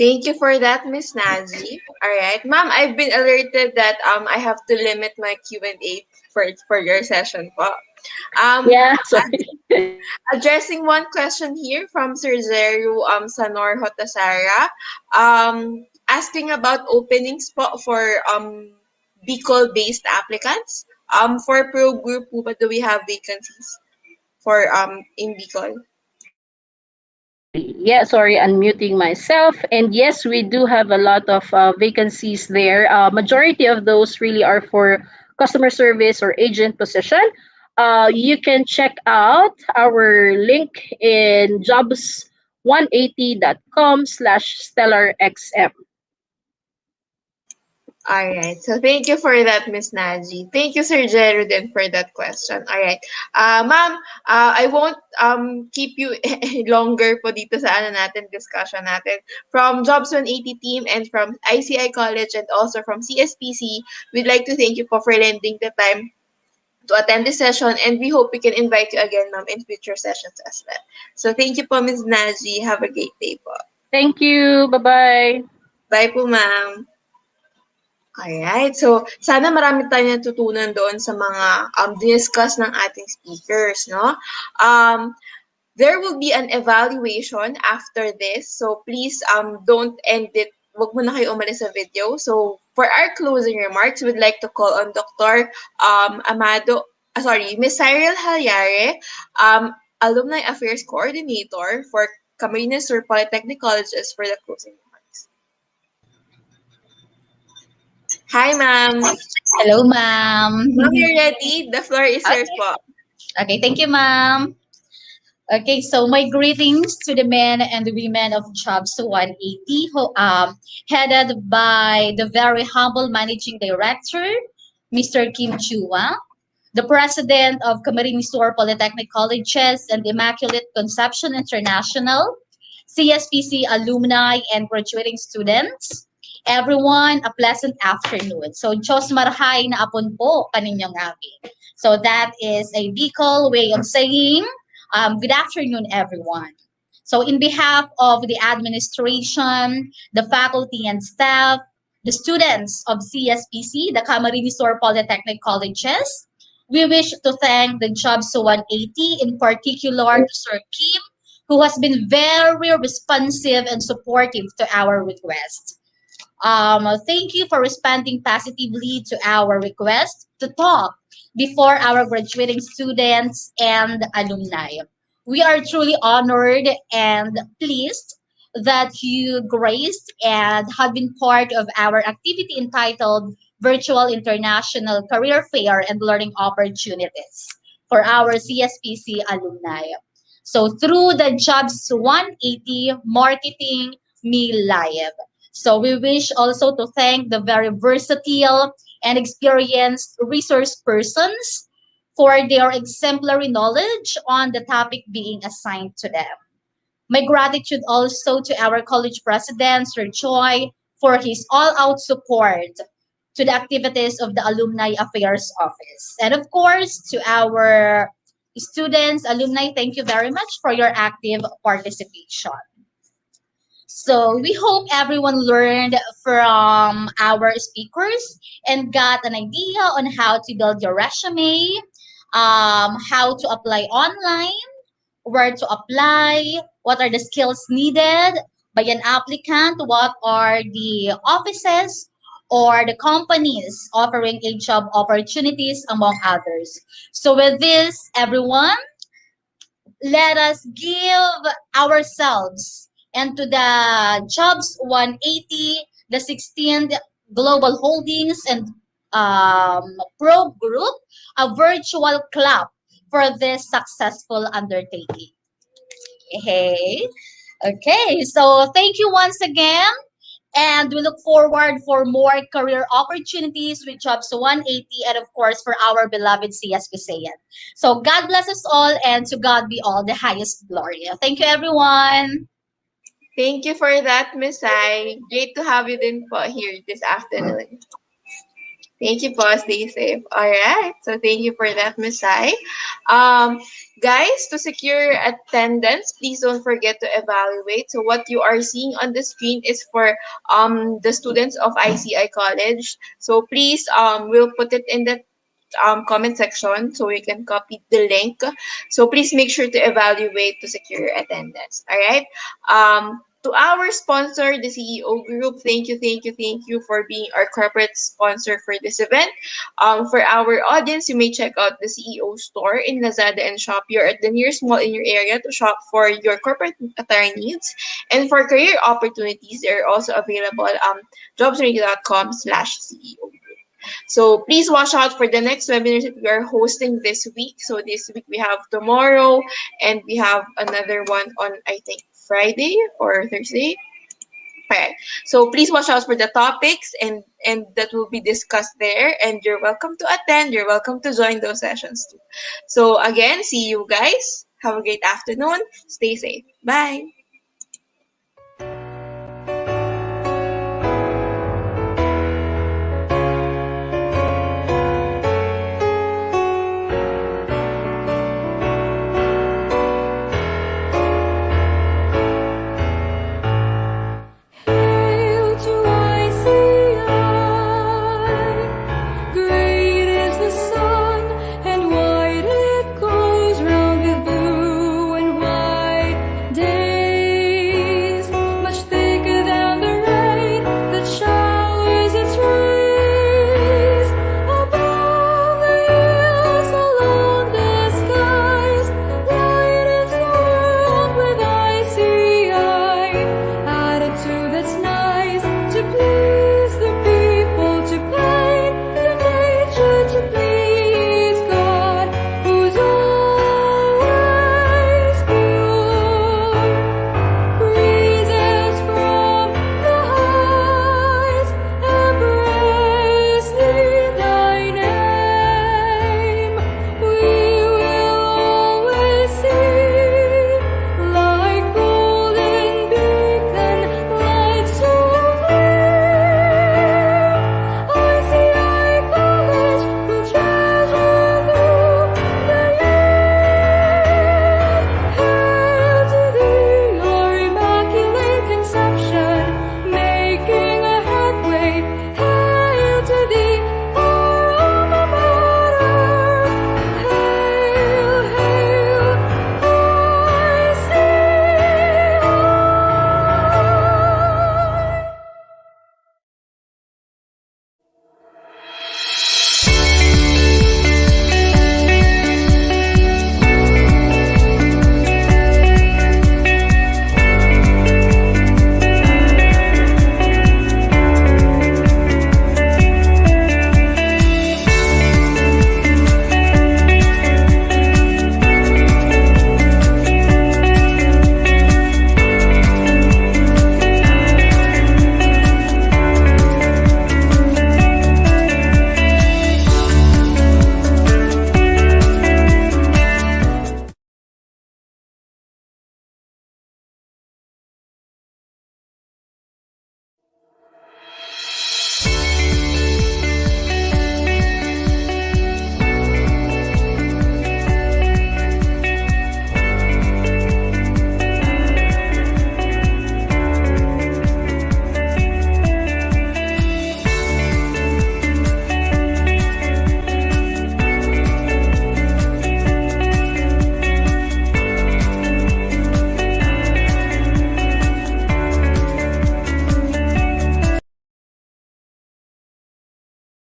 Thank you for that, Miss Naji. All right, ma'am, I've been alerted that I have to limit my Q&A for your session po. Yeah, sorry. Addressing one question here from Sir Zeru Sanor Hotasara, asking about openings po for Bicol-based applicants. For Pro Group po ba do we have vacancies for in Bicol? Yeah, sorry, unmuting myself. And yes, we do have a lot of vacancies there. Majority of those really are for customer service or agent position. You can check out our link in jobs180.com/stellarxm. All right. So thank you for that, Miss Naji. Thank you, Sir Jeruden, for that question. All right. Ma'am, I won't keep you longer po dito sa natin discussion natin. From Jobs 180 team and from ICI College and also from CSPC, we'd like to thank you po for lending the time to attend this session, and we hope we can invite you again, ma'am, in future sessions as well. So thank you po, Ms. Naji. Have a great day po. Thank you. Bye-bye. Bye po, ma'am. Alright, so sana marami tayong natutunan doon sa mga discuss ng ating speakers, no? There will be an evaluation after this, so please don't end it. Wag mo na kayo umalis sa video. So for our closing remarks, we'd like to call on Dr. Miss Cyril Halyare, Alumni Affairs Coordinator for Camarines Polytechnic Colleges for the closing remarks. Hi, ma'am. Hello, ma'am. Ma'am, you're ready? The floor is yours po. Okay, thank you, ma'am. Okay, so my greetings to the men and the women of Jobs 180, headed by the very humble Managing Director, Mr. Kim Chua, the President of Camarines Polytechnic Colleges and Immaculate Conception International, CSPC alumni and graduating students. Everyone, a pleasant afternoon. So, Diyos marahay na apon po kaninyong abi. So, that is a Bicol way of saying, good afternoon, everyone. So, in behalf of the administration, the faculty and staff, the students of CSPC, the Camarines Polytechnic Colleges, we wish to thank the Jobs 180, in particular to Sir Kim, who has been very responsive and supportive to our request. Thank you for responding positively to our request to talk before our graduating students and alumni. We are truly honored and pleased that you graced and have been part of our activity entitled Virtual International Career Fair and Learning Opportunities for our CSPC alumni. So through the Jobs 180 Marketing Me Live. So we wish also to thank the very versatile and experienced resource persons for their exemplary knowledge on the topic being assigned to them. My gratitude also to our college president, Sir Choi, for his all-out support to the activities of the Alumni Affairs Office. And of course, to our students, alumni, thank you very much for your active participation. So we hope everyone learned from our speakers and got an idea on how to build your resume, how to apply online, where to apply, what are the skills needed by an applicant, what are the offices or the companies offering a job opportunities, among others. So with this, everyone, let us give ourselves and to the Jobs 180, the 16th Global Holdings and Pro Group, a virtual clap for this successful undertaking. Hey, okay, so thank you once again. And we look forward for more career opportunities with Jobs 180 and of course for our beloved CSPC. So God bless us all and to God be all the highest glory. Thank you everyone. Thank you for that, Miss I. Great to have you din po here this afternoon. Thank you po. Stay safe. All right. So thank you for that, Miss I. Um, Guys, to secure attendance, please don't forget to evaluate. So what you are seeing on the screen is for the students of ICI College. So please we'll put it in the comment section so you can copy the link. So please make sure to evaluate to secure attendance. All right. To our sponsor, the CEO Group, thank you, thank you, thank you for being our corporate sponsor for this event. For our audience, you may check out the CEO store in Lazada and Shopee or at the nearest mall in your area to shop for your corporate attire needs. And for career opportunities, they're also available jobsready.com/CEO. So please watch out for the next webinars that we are hosting this week. So this week we have tomorrow and we have another one on I think Friday or Thursday. Alright. So please watch out for the topics and that will be discussed there. And you're welcome to attend. You're welcome to join those sessions too. So again, see you guys. Have a great afternoon. Stay safe. Bye.